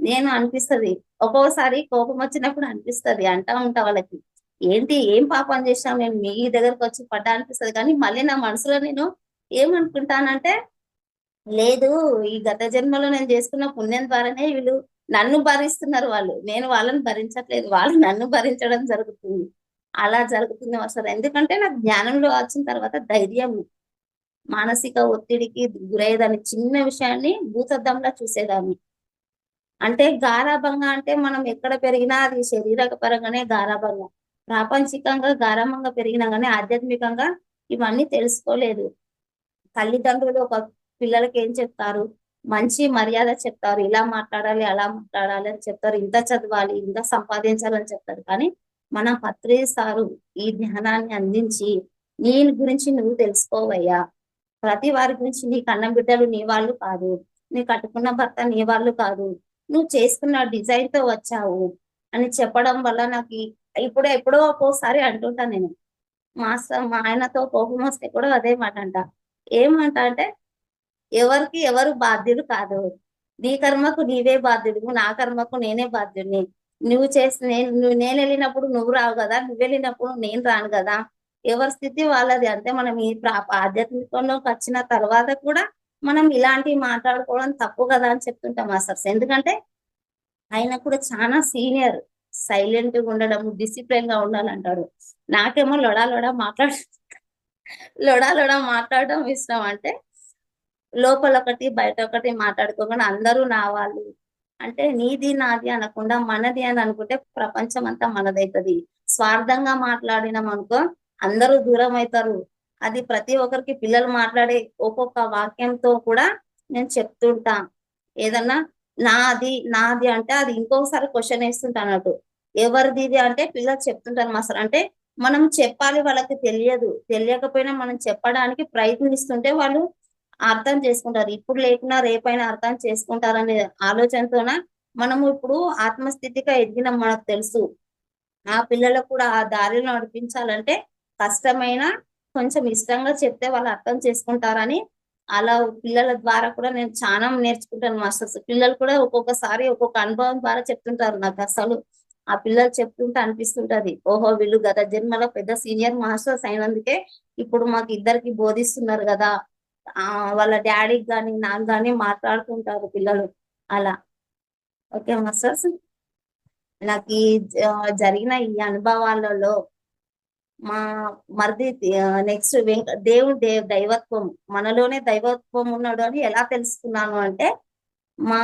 నేను అనిపిస్తది, ఒక్కోసారి కోపం వచ్చినప్పుడు అనిపిస్తది, అంటా ఉంటా వాళ్ళకి ఏంటి ఏం పాపం చేశాను నేను మీ దగ్గరకు వచ్చి పడ్డా అనిపిస్తది. కానీ మళ్ళీ నా మనసులో నేను ఏమనుకుంటానంటే, లేదు ఈ గత జన్మలో నేను చేసుకున్న పుణ్యం ద్వారానే వీళ్ళు నన్ను భరిస్తున్నారు, నేను వాళ్ళని భరించట్లేదు, వాళ్ళు నన్ను భరించడం జరుగుతుంది. అలా జరుగుతుంది అసలు. ఎందుకంటే నాకు జ్ఞానంలో వచ్చిన తర్వాత ధైర్యం, మానసిక ఒత్తిడికి గురయ్యేదాన్ని, చిన్న విషయాన్ని భూతద్దంలా చూసేదాన్ని. అంటే గారాబంగా అంటే మనం ఎక్కడ పెరిగినా అది శరీరక పరంగానే గారాబంగా, ప్రాపంచికంగా గారాబంగా పెరిగినా కానీ ఆధ్యాత్మికంగా ఇవన్నీ తెలుసుకోలేదు. తల్లిదండ్రులు ఒక పిల్లలకి ఏం చెప్తారు, మంచి మర్యాద చెప్తారు, ఇలా మాట్లాడాలి అలా మాట్లాడాలి అని చెప్తారు, ఇంత చదవాలి ఇంత సంపాదించాలని చెప్తారు. కానీ మన పత్రి సారు ఈ జ్ఞానాన్ని అందించి నీ గురించి నువ్వు తెలుసుకోవయ్యా, ప్రతి వారి గురించి నీ కన్న బిడ్డలు నీ వాళ్ళు కాదు, నీ కట్టుకున్న భర్త నీ వాళ్ళు కాదు, నువ్వు చేసుకున్న డిజైన్ తో వచ్చావు అని చెప్పడం వల్ల నాకు ఇప్పుడు ఎప్పుడో ఒక్కోసారి అంటుంటా నేను. మా ఆయనతో కోపం వస్తే కూడా అదే మాట అంట. ఏమంట అంటే ఎవరికి ఎవరు బాధ్యులు కాదు, నీ కర్మకు నీవే బాధ్యుడు, నా కర్మకు నేనే బాధ్యుడిని. నేను వెళ్ళినప్పుడు నువ్వు రావు కదా, నువ్వు వెళ్ళినప్పుడు నేను రాను కదా, ఎవరి స్థితి వాళ్ళది. అంటే మనం ఈ ఆధ్యాత్మికంలోకి వచ్చిన తర్వాత కూడా మనం ఇలాంటివి మాట్లాడుకోవడం తప్పు కదా అని చెప్తుంటాం మాస్టర్స్. ఎందుకంటే ఆయన కూడా చాలా సీనియర్, సైలెంట్ గా ఉండడం, డిసిప్లిన్ గా ఉండాలంటాడు. నాకేమో లొడా లొడా మాట్లాడడం ఇష్టం. అంటే లోపల ఒకటి బయట ఒకటి మాట్లాడుకోకుండా అందరూ నా వాళ్ళు, అంటే నీది నాది అనకుండా మనది అని అనుకుంటే ప్రపంచం అంతా మనదైతది. స్వార్థంగా మాట్లాడినాం అనుకో అందరూ దూరం అవుతారు. అది ప్రతి ఒక్కరికి పిల్లలు మాట్లాడే ఒక్కొక్క వాక్యంతో కూడా నేను చెప్తుంటా. ఏదన్నా నాది నాది అంటే అది ఇంకొకసారి క్వశ్చన్ వేస్తుంటా అన్నట్టు. ఎవరిది ఇది అంటే పిల్లలు చెప్తుంటారు మాస్టర్. అంటే మనం చెప్పాలి, వాళ్ళకి తెలియదు. తెలియకపోయినా మనం చెప్పడానికి ప్రయత్నిస్తుంటే వాళ్ళు అర్థం చేసుకుంటారు. ఇప్పుడు లేకున్నా రేపైనా అర్థం చేసుకుంటారనే ఆలోచనతోన మనము ఇప్పుడు ఆత్మస్థితిగా ఎదిగినాం, మనకు తెలుసు. ఆ పిల్లలకు కూడా ఆ దారిలో నడిపించాలంటే కష్టమైన కొంచెం ఇష్టంగా చెప్తే వాళ్ళు అర్థం చేసుకుంటారని అలా పిల్లల ద్వారా కూడా నేను చాలా నేర్చుకుంటాను మాస్టర్స్. పిల్లలు కూడా ఒక్కొక్కసారి ఒక్కొక్క అనుభవం ద్వారా చెప్తుంటారు నాకు. అసలు ఆ పిల్లలు చెప్తుంటే అనిపిస్తుంటది, ఓహో వీళ్ళు గత జన్మలో పెద్ద సీనియర్ మాస్టర్స్ అయినందుకే ఇప్పుడు మాకు ఇద్దరికి బోధిస్తున్నారు కదా. వాళ్ళ డాడీకి గాని నాకు గాని మాట్లాడుతుంటారు పిల్లలు అలా. ఓకే మాస్టర్స్, నాకు ఈ జరిగిన ఈ అనుభవాలలో మా మరిది నెక్స్ట్ దైవత్వం, మనలోనే దైవత్వం ఉన్నాడు అని ఎలా తెలుసుకున్నాను అంటే, మా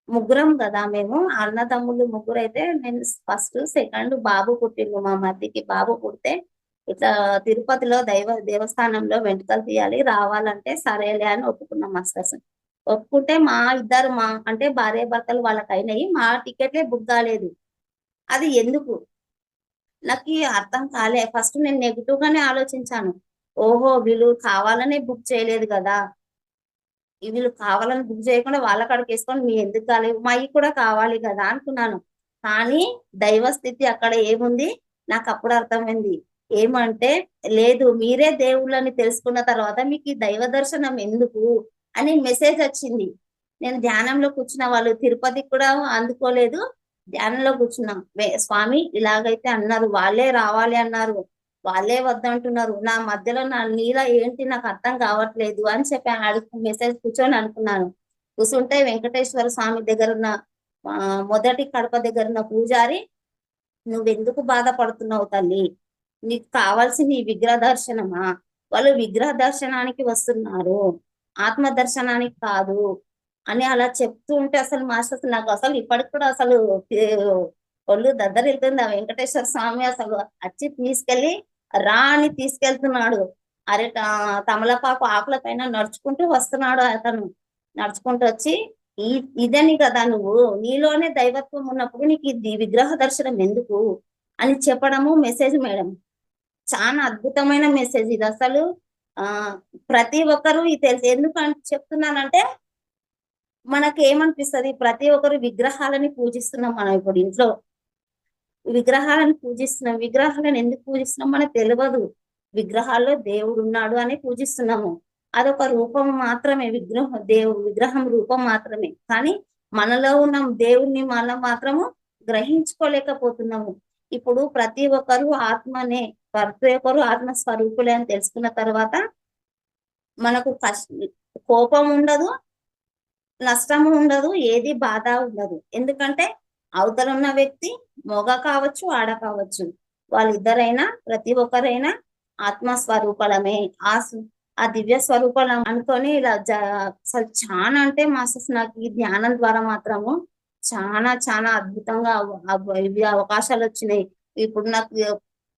ముగ్గురం కదా మేము అన్నదమ్ములు ముగ్గురు. అయితే నేను ఫస్ట్ సెకండ్ బాబు పుట్టిండు. మా మరిదికి బాబు పుడితే ఇట్లా తిరుపతిలో దేవస్థానంలో వెంట్రుకలు తీయాలి రావాలంటే సరేలే అని ఒప్పుకున్నాం మాస్టర్స్. ఒప్పుకుంటే మా అంటే భార్య భర్తలు వాళ్ళకి అయినాయి, మా టికెట్లే బుక్ కాలేదు. అది ఎందుకు నాకు అర్థం కాలే. ఫస్ట్ నేను నెగిటివ్ గానే ఆలోచించాను. ఓహో వీళ్ళు కావాలనే బుక్ చేయలేదు కదా, వీళ్ళు కావాలని బుక్ చేయకుండా వాళ్ళ కాడికి వేసుకొని మీ ఎందుకు కాలేదు, మావి కూడా కావాలి కదా అనుకున్నాను. కానీ దైవ స్థితి అక్కడ ఏముంది నాకు అప్పుడు అర్థమైంది. ఏమంటే లేదు, మీరే దేవుళ్ళని తెలుసుకున్న తర్వాత మీకు ఈ దైవ దర్శనం ఎందుకు అని మెసేజ్ వచ్చింది. నేను ధ్యానంలో కూర్చున్న, వాళ్ళు తిరుపతికి కూడా అందుకోలేదు. ధ్యానంలో కూర్చున్నాం. స్వామి ఇలాగైతే అన్నారు, వాళ్ళే రావాలి అన్నారు, వాళ్ళే వద్దంటున్నారు, నా మధ్యలో నా నీల ఏంటి నాకు అర్థం కావట్లేదు అని చెప్పి మెసేజ్ కూర్చొని అనుకున్నాను. కూర్చుంటే వెంకటేశ్వర స్వామి దగ్గర ఉన్న మొదటి కడప దగ్గర ఉన్న పూజారి, నువ్వెందుకు బాధపడుతున్నావు తల్లి, నీకు కావాల్సింది ఈ విగ్రహ దర్శనమా, వాళ్ళు విగ్రహ దర్శనానికి వస్తున్నారు, ఆత్మ దర్శనానికి కాదు అని అలా చెప్తూ ఉంటే అసలు మాస్టర్స్ నాకు అసలు ఇప్పటికి కూడా అసలు ఒళ్ళు దద్దరిల్లుతుంది. ఆ వెంకటేశ్వర స్వామి అసలు వచ్చి తీసుకెళ్లి రా అని తీసుకెళ్తున్నాడు. అరే తమలపాకు ఆకుల పైన నడుచుకుంటూ వస్తున్నాడు అతను. నడుచుకుంటూ వచ్చి ఇదని కదా నువ్వు, నీలోనే దైవత్వం ఉన్నప్పుడు నీకు ఇది విగ్రహ దర్శనం ఎందుకు అని చెప్పడము మెసేజ్ మేడం. చాలా అద్భుతమైన మెసేజ్ ఇది అసలు. ప్రతి ఒక్కరు ఇది తెలుసు. ఎందుకు చెప్తున్నానంటే మనకి ఏమనిపిస్తుంది, ప్రతి ఒక్కరు విగ్రహాలని పూజిస్తున్నాం మనం. ఇప్పుడు ఇంట్లో విగ్రహాలను పూజిస్తున్నాం. విగ్రహాలను ఎందుకు పూజిస్తున్నాం మనకు తెలియదు. విగ్రహాల్లో దేవుడు ఉన్నాడు అని పూజిస్తున్నాము. అదొక రూపం మాత్రమే, విగ్రహం రూపం మాత్రమే. కానీ మనలో ఉన్న దేవుణ్ణి మనం మాత్రము గ్రహించుకోలేకపోతున్నాము. ఇప్పుడు ప్రతి ఒక్కరు ఆత్మ స్వరూపులే అని తెలుసుకున్న తర్వాత మనకు కోపం ఉండదు, నష్టము ఉండదు, ఏది బాధ ఉండదు. ఎందుకంటే అవతల ఉన్న వ్యక్తి మగ కావచ్చు ఆడ కావచ్చు, వాళ్ళిద్దరైనా ప్రతి ఒక్కరైనా ఆత్మస్వరూపలమే. ఆ దివ్య స్వరూపం అనుకొని ఇలా అసలు చాలా అంటే మాస్టర్స్ నాకు ఈ ధ్యానం ద్వారా మాత్రము చాలా చాలా అద్భుతంగా ఇవి అవకాశాలు వచ్చినాయి. ఇప్పుడు నాకు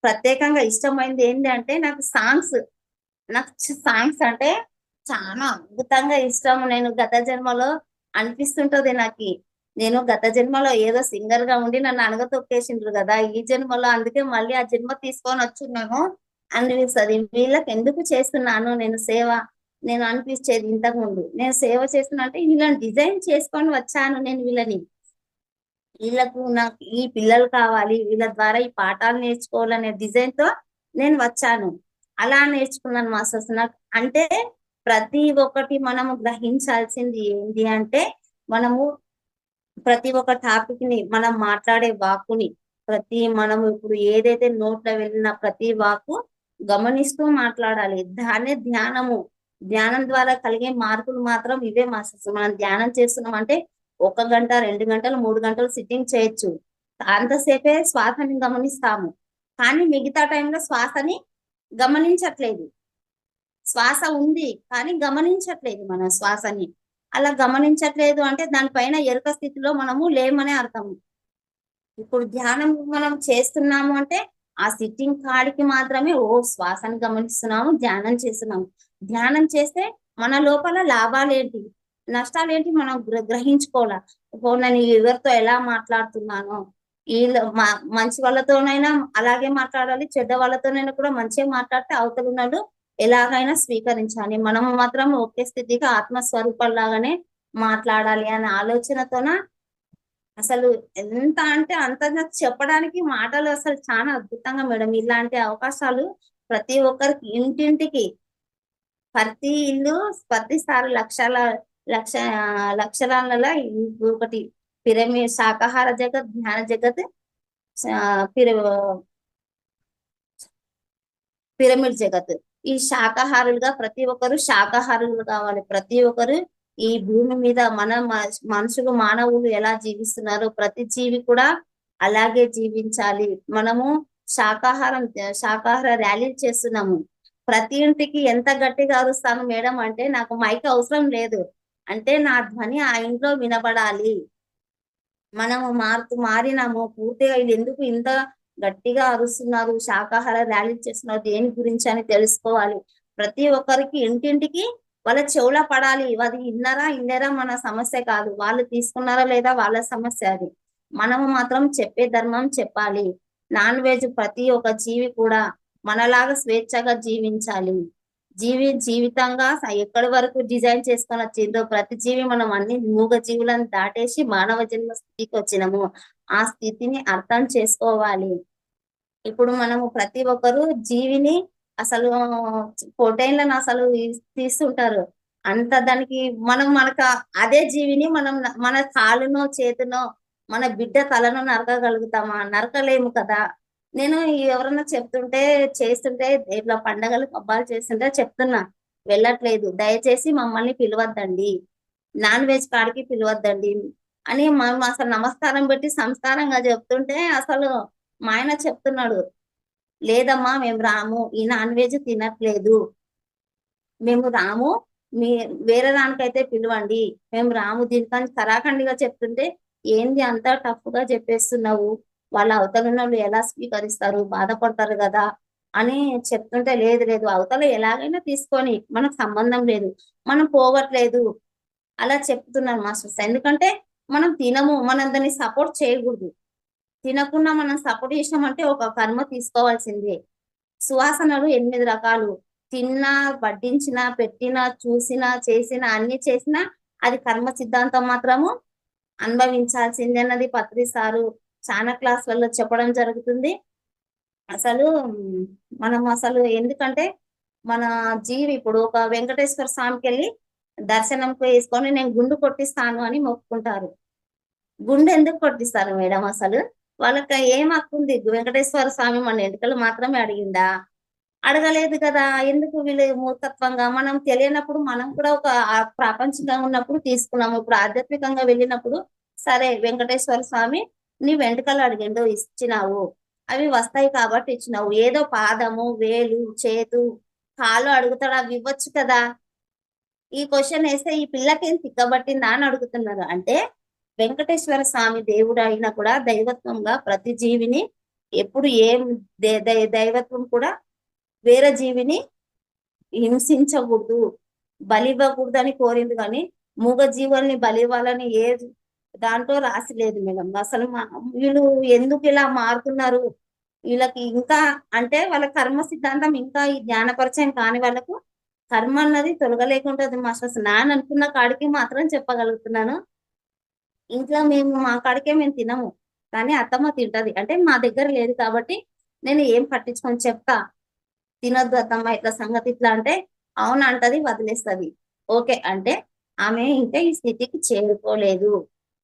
ప్రత్యేకంగా ఇష్టమైంది ఏంటి అంటే నాకు సాంగ్స్ అంటే చాలా అద్భుతంగా ఇష్టం. నేను గత జన్మలో అనిపిస్తుంటది నాకు, నేను గత జన్మలో ఏదో సింగర్ గా ఉండి నన్ను అనగతొక్కేసిండ్రు కదా, ఈ జన్మలో అందుకే మళ్ళీ ఆ జన్మ తీసుకొని వచ్చున్నాను అనిపిస్తుంది. వీళ్ళకి ఎందుకు చేస్తున్నాను నేను సేవ, నేను అనిపించేది ఇంతకు ముందు నేను సేవ చేస్తున్నా అంటే వీళ్ళని డిజైన్ చేసుకొని వచ్చాను. నేను వీళ్ళకు నాకు ఈ పిల్లలు కావాలి, వీళ్ళ ద్వారా ఈ పాఠాలు నేర్చుకోవాలనే డిజైన్ తో నేను వచ్చాను. అలా నేర్చుకున్నాను మాస్టర్స్. నాకు అంటే ప్రతి ఒక్కటి మనము గ్రహించాల్సింది ఏంటి అంటే, మనము ప్రతి ఒక్క టాపిక్ ని మనం మాట్లాడే వాక్కుని మనము ఇప్పుడు ఏదైతే నోట్లో వెళ్ళిన ప్రతి వాక్కు గమనిస్తూ మాట్లాడాలి. దాన్నే ధ్యానము. ధ్యానం ద్వారా కలిగే మార్పులు మాత్రం ఇవే మాస్టర్స్. మనం ధ్యానం చేస్తున్నాం అంటే 1 గంట 2 గంటలు 3 గంటలు సిట్టింగ్ చేయొచ్చు. అంతసేపే శ్వాసని గమనిస్తాము. కానీ మిగతా టైంలో శ్వాసని గమనించట్లేదు. శ్వాస ఉంది కానీ గమనించట్లేదు మనం శ్వాసని. అలా గమనించట్లేదు అంటే దానిపైన ఎరుక స్థితిలో మనము లేమనే అర్థం. ఇప్పుడు ధ్యానం మనం చేస్తున్నాము అంటే ఆ సిట్టింగ్ కాడికి మాత్రమే శ్వాసని గమనిస్తున్నాము, ధ్యానం చేస్తున్నాము. ధ్యానం చేస్తే మన లోపల లాభాలేంటి, నష్టాలేంటి మనం గ్రహించుకోవాలా. నేను ఎవరితో ఎలా మాట్లాడుతున్నానో, మంచి వాళ్ళతోనైనా అలాగే మాట్లాడాలి, చెడ్డ వాళ్ళతోనైనా కూడా మంచిగా మాట్లాడితే అవతల ఉన్నాడు ఎలాగైనా స్వీకరించాలి. మనం మాత్రం ఒకే స్థితిగా ఆత్మస్వరూపంలాగానే మాట్లాడాలి అనే ఆలోచనతోన అసలు ఎంత అంటే అంతగా చెప్పడానికి మాటలు అసలు చాలా అద్భుతంగా మేడం. ఇలాంటి అవకాశాలు ప్రతి ఒక్కరికి ఇంటింటికి, ప్రతి ఇల్లు ప్రతిసారి లక్షలాలలో ఒకటి పిరమిడ్, శాకాహార జగత్, ధ్యాన జగత్, పిరమిడ్ జగత్. ఈ శాకాహారులుగా ప్రతి ఒక్కరు శాకాహారులు కావాలి. ప్రతి ఒక్కరు ఈ భూమి మీద మనుషులు మానవులు ఎలా జీవిస్తున్నారో ప్రతి జీవి కూడా అలాగే జీవించాలి. మనము శాకాహార ర్యాలీ చేస్తున్నాము. ప్రతి ఇంటికి ఎంత గట్టిగా అరుస్తాను మేడం అంటే నాకు మైక్ అవసరం లేదు, అంటే నా ధ్వని ఆ ఇంట్లో వినబడాలి. మనము మారినాము పూర్తిగా. ఇది ఎందుకు ఇంత గట్టిగా అరుస్తున్నారు, శాకాహార ర్యాలీ చేస్తున్నారు, దేని గురించి అని తెలుసుకోవాలి. ప్రతి ఒక్కరికి ఇంటింటికి వాళ్ళ చెవుల పడాలి. అది ఇన్నరా మన సమస్య కాదు, వాళ్ళు తీసుకున్నారా లేదా వాళ్ళ సమస్య అది. మనము మాత్రం చెప్పే ధర్మం చెప్పాలి. నాన్ వెజ్ ప్రతి ఒక్క జీవి కూడా మనలాగా స్వేచ్ఛగా జీవించాలి. జీవితంగా ఎక్కడి వరకు డిజైన్ చేసుకొని వచ్చిందో ప్రతి జీవి మనం అన్ని మూగ జీవులను దాటేసి మానవ జన్మ స్థితికి వచ్చినాము. ఆ స్థితిని అర్థం చేసుకోవాలి. ఇప్పుడు మనము ప్రతి ఒక్కరు జీవిని అసలు పొటైన్లను అసలు తీస్తుంటారు. అంత దానికి మనకు అదే జీవిని మనం మన కాలునో చేతునో మన బిడ్డ తలను నరకగలుగుతామా? నరకలేము కదా. నేను ఎవరన్నా చేస్తుంటే ఇట్లా పండగలు పబ్బాలు చేస్తుంటే చెప్తున్నా, వెళ్ళట్లేదు, దయచేసి మమ్మల్ని పిలవద్దండి, నాన్ వెజ్ కాడికి పిలవద్దండి అని మనం అసలు నమస్కారం పెట్టి సంస్కారంగా చెప్తుంటే అసలు మా ఆయన చెప్తున్నాడు, లేదమ్మా మేము రాము, ఈ నాన్ వెజ్ తినట్లేదు, మేము రాము, వేరే దానికైతే పిలవండి, మేము రాము. దీనికని కరాఖండిగా చెప్తుంటే ఏంది అంత టఫ్ గా చెప్పేస్తున్నావు, వాళ్ళ అవతల వాళ్ళు ఎలా స్వీకరిస్తారు, బాధపడతారు కదా అని చెప్తుంటే, లేదు అవతల ఎలాగైనా తీసుకొని మనకు సంబంధం లేదు, మనం పోవట్లేదు అలా చెప్తున్నాను మాస్టర్స్. ఎందుకంటే మనం తినము, మనం దాన్ని సపోర్ట్ చేయకూడదు. తినకుండా మనం సపోర్ట్ చేసినామంటే ఒక కర్మ తీసుకోవాల్సిందే. సువాసనలు 8 రకాలు. తిన్నా, వడ్డించినా, పెట్టినా, చూసినా, చేసినా, అన్ని చేసినా అది కర్మ సిద్ధాంతం మాత్రము అనుభవించాల్సిందే అన్నది పత్రి సారు చాలా క్లాసులలో చెప్పడం జరుగుతుంది. అసలు మనం ఎందుకంటే మన జీవి ఇప్పుడు ఒక వెంకటేశ్వర స్వామికి వెళ్ళి దర్శనం వేసుకొని నేను గుండు కొట్టిస్తాను అని మొక్కుకుంటారు. గుండె ఎందుకు కొట్టిస్తారు మేడం? అసలు వాళ్ళకి ఏం హక్కుంది? వెంకటేశ్వర స్వామి మన ఎంటుకలు మాత్రమే అడిగిందా? అడగలేదు కదా. ఎందుకు వీళ్ళు మూర్ఖత్వంగా, మనం తెలియనప్పుడు మనం కూడా ఒక ప్రాపంచికంగా ఉన్నప్పుడు తీసుకున్నాము. ఇప్పుడు ఆధ్యాత్మికంగా వెళ్ళినప్పుడు సరే వెంకటేశ్వర స్వామి నీ వెంట్రుకలు అడిగిండు, ఇచ్చినావు, అవి వస్తాయి కాబట్టి ఇచ్చినావు. ఏదో పాదము, వేలు, చేతు, కాలు అడుగుతాడు, అవి ఇవ్వచ్చు కదా. ఈ క్వశ్చన్ వేస్తే ఈ పిల్లకేం తిక్కబట్టిందా అని అడుగుతున్నారు. అంటే వెంకటేశ్వర స్వామి దేవుడు అయినా కూడా దైవత్వంగా ప్రతి జీవిని ఎప్పుడు ఏం దైవత్వం కూడా వేరే జీవిని హింసించకూడదు, బలి ఇవ్వకూడదు అని కోరింది. కానీ మూగ జీవుల్ని బలి ఇవ్వాలని ఏ దాంట్లో రాసి లేదు మేడం. అసలు వీళ్ళు ఎందుకు ఇలా మారుతున్నారు? వీళ్ళకి ఇంకా అంటే వాళ్ళ కర్మ సిద్ధాంతం ఇంకా ఈ జ్ఞానపరిచయం కాని వాళ్ళకు కర్మ అన్నది తొలగలేకుంటది మాస్టర్స్. నాన్న అనుకున్న కాడికి మాత్రం చెప్పగలుగుతున్నాను. ఇంట్లో మా కాడికే మేము తినము, కానీ అత్తమ్మ తింటది. అంటే మా దగ్గర లేదు కాబట్టి నేను ఏం పట్టించుకొని చెప్తా, తినొద్దు అత్తమ్మ ఇట్లా సంగతి ఇట్లా అంటే అవును అంటది, వదిలేస్తుంది. ఓకే అంటే ఆమె ఇంకా ఈ స్థితికి చేరుకోలేదు,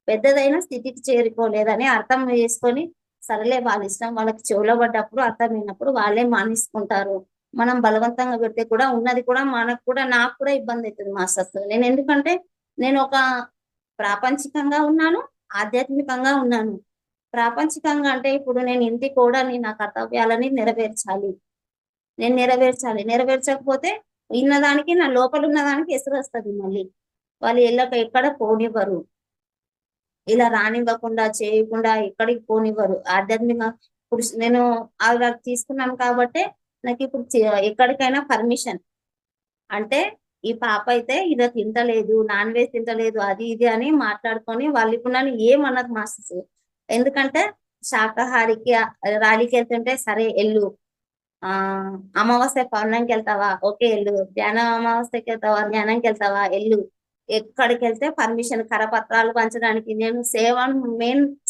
పెద్దదైన స్థితికి చేరుకోలేదని అర్థం చేసుకొని సరేలే వాళ్ళ ఇష్టం, వాళ్ళకి చెవులో పడ్డప్పుడు అర్థమైనప్పుడు వాళ్ళే మానేసుకుంటారు. మనం బలవంతంగా పెడితే కూడా ఉన్నది కూడా మనకు కూడా నాకు కూడా ఇబ్బంది అవుతుంది మాస్టర్స్. నేను ఎందుకంటే నేను ఒక ప్రాపంచికంగా ఉన్నాను, ఆధ్యాత్మికంగా ఉన్నాను. ప్రాపంచికంగా అంటే ఇప్పుడు నేను ఇంటి కోడల్ని, నా కర్తవ్యాలని నెరవేర్చాలి. నేను నెరవేర్చాలి. నెరవేర్చకపోతే ఉన్నదానికి నా లోపల ఉన్నదానికి ఎసురు వస్తుంది మళ్ళీ. వాళ్ళు ఎక్కడ పోనివ్వరు. ఇలా రానివ్వకుండా చేయకుండా ఎక్కడికి పోనివ్వరు. ఆధ్యాత్మిక నేను అలా తీసుకున్నాను కాబట్టి నాకు ఇప్పుడు ఎక్కడికైనా పర్మిషన్. అంటే ఈ పాప అయితే ఇది తింటలేదు, నాన్ వెజ్ తింటలేదు, అది ఇది అని మాట్లాడుకొని వాళ్ళు ఇప్పుడు నన్ను ఏమన్నది మాస్టర్స్. ఎందుకంటే శాకాహారికి ర్యాలీకి వెళ్తుంటే సరే ఎల్లు, అమావాస్య పౌర్ణంకి వెళ్తావా, ఓకే ఎల్లు, ధ్యానం అమావాస్యకి వెళ్తావా, ధ్యానంకి వెళ్తావా, ఎల్లు. ఎక్కడికి వెళ్తే పర్మిషన్, కరపత్రాలు పంచడానికి నేను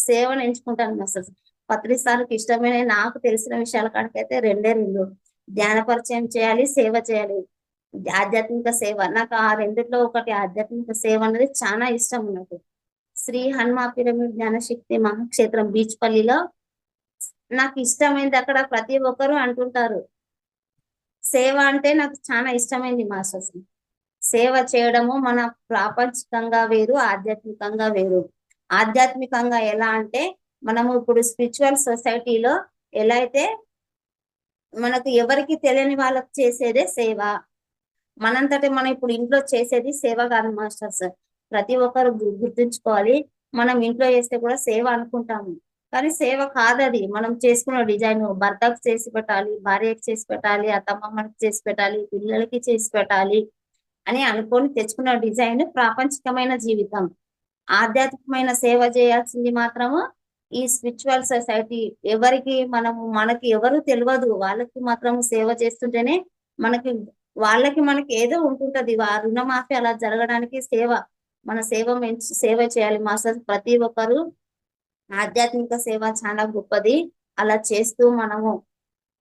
సేవను ఎంచుకుంటాను అసలు. పత్రిసార్లకు ఇష్టమైన నాకు తెలిసిన విషయాల కాడికైతే రెండే రెండు: ధ్యాన పరిచయం చేయాలి, సేవ చేయాలి, ఆధ్యాత్మిక సేవ. నాకు ఆ రెండిట్లో ఒకటి ఆధ్యాత్మిక సేవ అనేది చాలా ఇష్టం నాకు. శ్రీ హనుమా పిరమిడ్ జ్ఞానశక్తి మహాక్షేత్రం బీచ్పల్లిలో నాకు ఇష్టమైంది. అక్కడ ప్రతి ఒక్కరు అంటుంటారు సేవ అంటే నాకు చాలా ఇష్టమైంది మాస్టర్స్. సేవ చేయడము మన ప్రాపంచికంగా వేరు, ఆధ్యాత్మికంగా వేరు. ఆధ్యాత్మికంగా ఎలా అంటే మనము ఇప్పుడు స్పిరిచువల్ సొసైటీలో ఎలా అయితే మనకు ఎవరికి తెలియని వాళ్ళకి చేసేదే సేవ. మనంతటి మనం ఇప్పుడు ఇంట్లో చేసేది సేవ కాదు మాస్టర్స్. ప్రతి ఒక్కరు గుర్తుంచుకోవాలి. మనం ఇంట్లో చేస్తే కూడా సేవ అనుకుంటాము, కానీ సేవ కాదది. మనం చేసుకున్న డిజైన్ భర్తకు చేసి పెట్టాలి, భార్యకి చేసి పెట్టాలి, అత్తమ్మమ్మకి చేసి పెట్టాలి, పిల్లలకి చేసి పెట్టాలి అని అనుకొని తెచ్చుకున్న డిజైన్ ప్రాపంచికమైన జీవితం. ఆధ్యాత్మికమైన సేవ చేయాల్సింది మాత్రము ఈ స్పిరిచువల్ సొసైటీ. మనకి ఎవరు తెలియదు, వాళ్ళకి మాత్రం సేవ చేస్తుంటేనే మనకి మనకి ఏదో ఉంటుంటది. రుణమాఫీ అలా జరగడానికి సేవ, మన సేవ చేయాలి మాస్టర్. ప్రతి ఒక్కరు ఆధ్యాత్మిక సేవ చాలా గొప్పది. అలా చేస్తూ మనము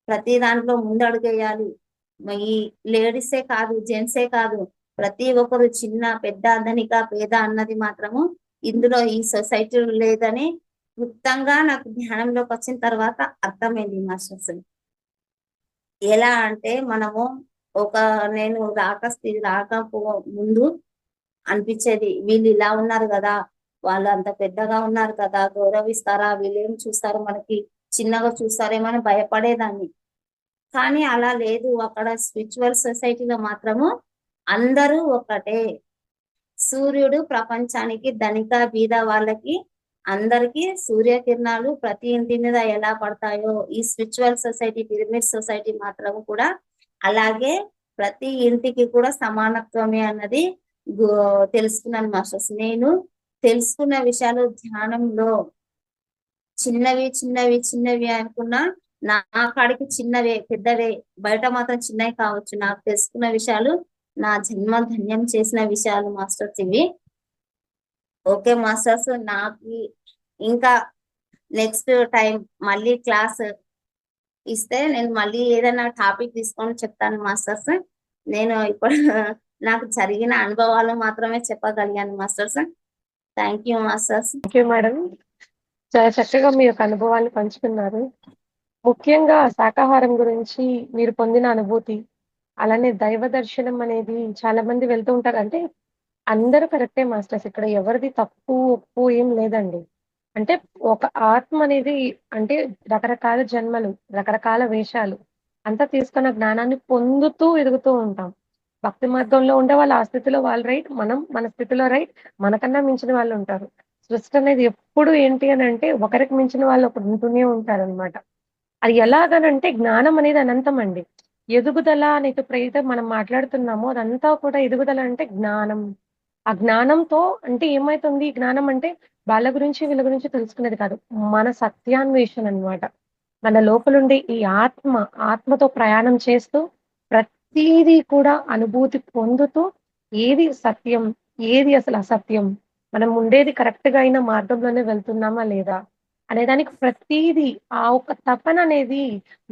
ప్రతి దాంట్లో ముందడుగేయాలి. ఈ లేడీసే కాదు, జెంట్సే కాదు, ప్రతి ఒక్కరు చిన్న పెద్ద, ధనిక పేద అన్నది మాత్రము ఇందులో ఈ సొసైటీలో లేదని క్లుప్తంగా నాకు ధ్యానంలోకి వచ్చిన తర్వాత అర్థమైంది మాస్టర్స్. ఎలా అంటే మనము నేను రాకపో ముందు అనిపించేది, వీళ్ళు ఇలా ఉన్నారు కదా, వాళ్ళు అంత పెద్దగా ఉన్నారు కదా, గౌరవిస్తారా, వీళ్ళేం చూస్తారు, మనకి చిన్నగా చూస్తారేమో అని భయపడేదాన్ని. కానీ అలా లేదు. అక్కడ స్పిరిచువల్ సొసైటీలో మాత్రము అందరూ ఒకటే. సూర్యుడు ప్రపంచానికి ధనిక బీద వాళ్ళకి అందరికి సూర్యకిరణాలు ప్రతి ఇంటి మీద ఎలా పడతాయో ఈ స్పిరిచువల్ సొసైటీ, పిరమిడ్ సొసైటీ మాత్రం కూడా అలాగే ప్రతి ఇంటికి కూడా సమానత్వమే అన్నది తెలుసుకున్నాను మాస్టర్స్. నేను తెలుసుకున్న విషయాలు ధ్యానంలో చిన్నవి చిన్నవి చిన్నవి అనుకున్నా, నా కాడికి చిన్నవే పెద్దవే, బయట మాత్రం చిన్నవి కావచ్చు. నాకు తెలుసుకున్న విషయాలు నా జన్మ ధన్యం చేసిన విషయాలు మాస్టర్స్ ఇవి. ఓకే మాస్టర్స్, నాకు ఇంకా నెక్స్ట్ టైం మళ్ళీ క్లాస్ ఇస్తే నేను మళ్ళీ ఏదైనా టాపిక్ తీసుకొని చెప్తాను మాస్టర్స్. నేను ఇప్పుడు నాకు జరిగిన అనుభవాలు మాత్రమే చెప్పగలిగాను masters. Thank you masters. Thank you madam. చాలా చక్కగా మీ యొక్క అనుభవాన్ని పంచుకున్నారు. ముఖ్యంగా శాకాహారం గురించి మీరు పొందిన అనుభూతి, అలానే దైవ దర్శనం అనేది చాలా మంది వెళ్తూ ఉంటారు. అంటే అందరూ కరెక్టే మాస్టర్స్. ఇక్కడ ఎవరిది తప్పు ఒప్పు ఏం లేదండి. అంటే ఒక ఆత్మ అనేది అంటే రకరకాల జన్మలు, రకరకాల వేషాలు అంతా తీసుకున్న జ్ఞానాన్ని పొందుతూ ఎదుగుతూ ఉంటాం. భక్తి మార్గంలో ఉండే వాళ్ళు ఆ స్థితిలో వాళ్ళు రైట్, మనం మన స్థితిలో రైట్, మనకన్నా మించిన వాళ్ళు ఉంటారు. సృష్టి అనేది ఎప్పుడు ఏంటి అని అంటే ఒకరికి మించిన వాళ్ళు ఒకరు ఉంటూనే ఉంటారనమాట. అది ఎలాగనంటే జ్ఞానం అనేది అనంతం అండి. ఎదుగుదల అని ఎప్పుడైతే మనం మాట్లాడుతున్నామో అదంతా కూడా ఎదుగుదల అంటే జ్ఞానం. ఆ జ్ఞానంతో అంటే ఏమైతుంది, జ్ఞానం అంటే వాళ్ళ గురించి వీళ్ళ గురించి తెలుసుకునేది కాదు, మన సత్యాన్వేషణ అన్నమాట. మన లోపలుండే ఈ ఆత్మతో ప్రయాణం చేస్తూ ప్రతీదీ కూడా అనుభూతి పొందుతూ ఏది సత్యం, ఏది అసలు అసత్యం, మనం ఉండేది కరెక్ట్ గా అయిన మార్గంలోనే వెళ్తున్నామా లేదా అనేదానికి ప్రతీదీ ఆ ఒక తపన అనేది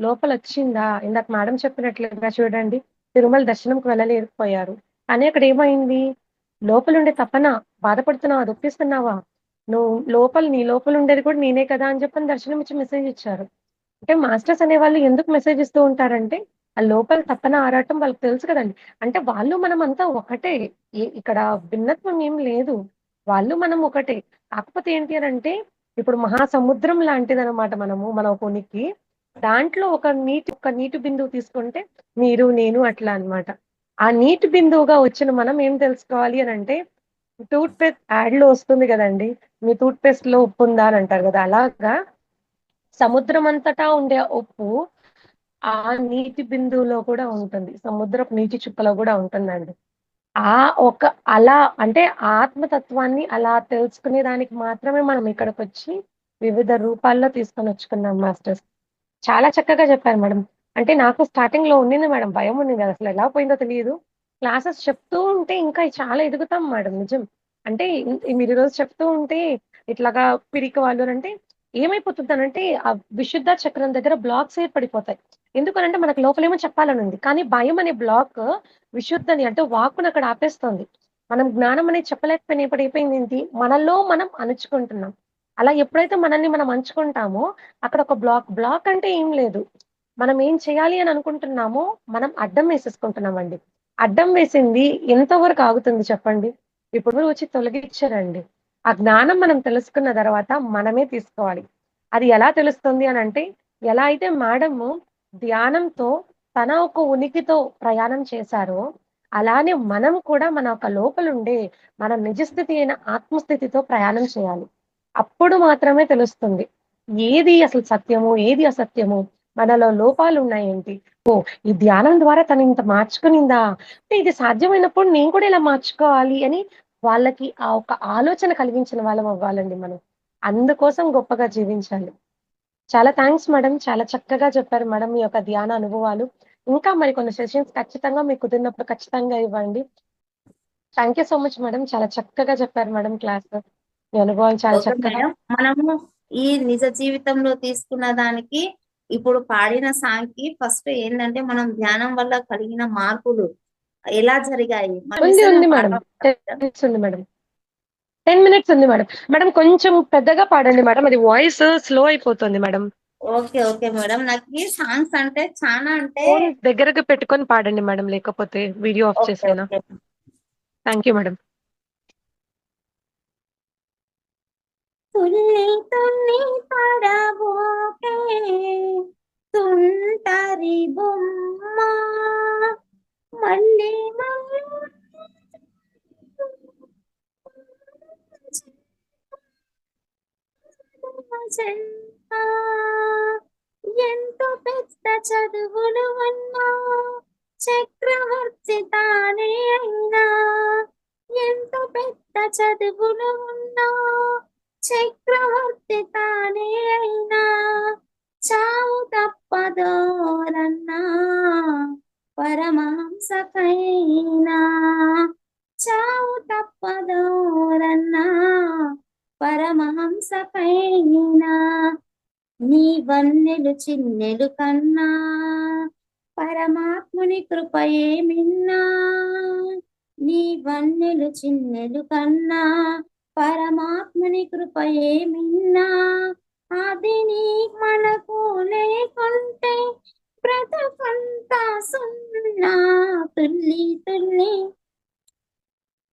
లోపల వచ్చిందా. ఇందాక మేడం చెప్పినట్లుగా చూడండి, తిరుమల దర్శనంకి వెళ్ళలేకపోయారు, కానీ అక్కడ ఏమైంది, లోపలుండే తపన, బాధపడుతున్నావా, దుఃఖిస్తున్నావా, నీ లోపల ఉండేది కూడా నేనే కదా అని చెప్పని దర్శనం ఇచ్చి మెసేజ్ ఇచ్చారు. అంటే మాస్టర్స్ అనేవాళ్ళు ఎందుకు మెసేజ్ ఇస్తూ ఉంటారంటే ఆ లోపల తపన ఆరాటం వాళ్ళకి తెలుసు కదండి. అంటే వాళ్ళు మనం అంతా ఒకటే. ఇక్కడ భిన్నత్వం ఏం లేదు. వాళ్ళు మనం ఒకటే. కాకపోతే ఏంటి అనంటే ఇప్పుడు మహాసముద్రం లాంటిదనమాట మన ఒక ఉనికి. దాంట్లో ఒక నీటి బిందువు తీసుకుంటే మీరు, నేను అట్లా అన్నమాట. ఆ నీటి బిందువుగా వచ్చిన మనం ఏం తెలుసుకోవాలి అనంటే టూత్ పేస్ట్ యాడ్‌లో వస్తుంది గదండీ! మీ టూత్ పేస్ట్‌లో ఉప్పుందా అని అంటారు గదా! అలాగా సముద్రం అంతటా ఉండే ఉప్పు ఆ నీటి బిందువులో కూడా ఉంటుంది. సముద్రపు నీటి చుక్కలో గూడా ఉంటుందండి. ఆ ఒక అలా అంటే ఆత్మతత్వాన్ని అలా తెలుసుకునే దానికి మాత్రమే మనం ఇక్కడికొచ్చి వివిధ రూపాల్లో తీసుకొనొచ్చుకున్నాం మాస్టర్స్. చాలా చక్కగా చెప్పారు మేడం. అంటే నాకు స్టార్టింగ్‌లో ఉండింది మేడం. భయం ఉండింది. అసలు ఎలా పోయిందో తెలీదు. క్లాసెస్ చెప్తూ ఉంటే ఇంకా చాలా ఎదుగుతాం మేడం నిజం. అంటే మీరు ఈరోజు చెప్తూ ఉంటే ఇట్లాగా పిరికి వాళ్ళు అనంటే ఏమైపోతుందనంటే ఆ విశుద్ధ చక్రం దగ్గర బ్లాక్స్ ఏర్పడిపోతాయి. ఎందుకనంటే మనకు లోపలేమో చెప్పాలనుంది. కానీ భయం అనే బ్లాక్ విశుద్ధని అంటే వాక్కుని అక్కడ ఆపేస్తుంది. మనం జ్ఞానం అనేది చెప్పలేకపోయినప్పుడు అయిపోయిందేంటి? మనలో మనం అణుచుకుంటున్నాం. అలా ఎప్పుడైతే మనల్ని మనం అంచుకుంటామో అక్కడ ఒక బ్లాక్ అంటే ఏం లేదు. మనం ఏం చేయాలి అని అనుకుంటున్నామో, మనం అడ్డం వేసేసుకుంటున్నామండి. అడ్డం వేసింది ఎంతవరకు ఆగుతుంది చెప్పండి? ఇప్పుడు వచ్చి తొలగించరండి. ఆ జ్ఞానం మనం తెలుసుకున్న తర్వాత మనమే తీసుకోవాలి. అది ఎలా తెలుస్తుంది అనంటే, ఎలా అయితే మేడము ధ్యానంతో తన ఒక ఉనికితో ప్రయాణం చేశారో, అలానే మనం కూడా మన యొక్క లోపలుండే మన నిజ స్థితి అయిన ఆత్మస్థితితో ప్రయాణం చేయాలి. అప్పుడు మాత్రమే తెలుస్తుంది. ఏది అసలు సత్యము? ఏది అసత్యము? మనలో లోపాలున్నాయేంటి? ఓహ్! ఈ ధ్యానం ద్వారా తనింత మార్చుకునిందా? అంటే ఇది సాధ్యమైనప్పుడు నేను కూడా ఇలా మార్చుకోవాలి అని వాళ్ళకి ఆ ఒక ఆలోచన కలిగించిన వాళ్ళం అవ్వాలండి మనం. అందుకోసం గొప్పగా జీవించాలి. చాలా థాంక్స్ మేడం. చాలా చక్కగా చెప్పారు మేడం మీ యొక్క ధ్యాన అనుభవాలు. ఇంకా మరి కొన్ని సెషన్స్ ఖచ్చితంగా మీకు కుదిరినప్పుడు ఖచ్చితంగా ఇవ్వండి. Thank you so much madam. చాలా చక్కగా చెప్పారు మేడం క్లాసు. మీ అనుభవాలు చాలా ఓకే చక్కగా మేడం. మనము ఈ నిజ జీవితంలో తీసుకున్న దానికి ఇప్పుడు పాడిన సాంగ్‌కి ఫస్ట్ ఏందంటే మనం ధ్యానం వల్ల కలిగిన మార్పులు ఎలా జరిగాయి? మన ఉంది మేడం. పాడమంటారా 10 మేడం? మినిట్స్ ఉంది మేడం. 10 మినిట్స్ ఉంది మేడం. మేడం కొంచెం పెద్దగా పాడండి మేడం. అది వాయిస్ స్లో అయిపోతుంది మేడం. ఓకే. Okay madam. నాకీ సాంగ్స్ అంటే చానా అంటే ఫోన్ దగ్గరకి పెట్టుకొని పాడండి మేడం. లేకపోతే వీడియో ఆఫ్ ఓకే. చేసైనా. ఓకే. Thank you madam. తుల్లి తుల్లి పడబోకే తుంటరి బొమ్మ మళ్ళీ మళ్ళీ చెన్నా ఎంత పెద్ద చదువులు ఉన్నా చక్రవర్తి తానే అయినా ఎంత పెద్ద చదువులు ఉన్నా చక్రవర్తి తానే అయినా చావు తప్పదోరన్నా పరమహంసకైనా చావు తప్పదోరన్నా పరమహంసకైనా నీ వన్నెలు చిన్నెలు కన్నా పరమాత్ముని కృపయే మిన్నా నీ వన్నెలు చిన్నెలు కన్నా పరమాత్ముని కృపయే మిన్నా అది నీ మనకు లేకుంటే బ్రతుకంతా సున్నా తుల్లి తుల్లి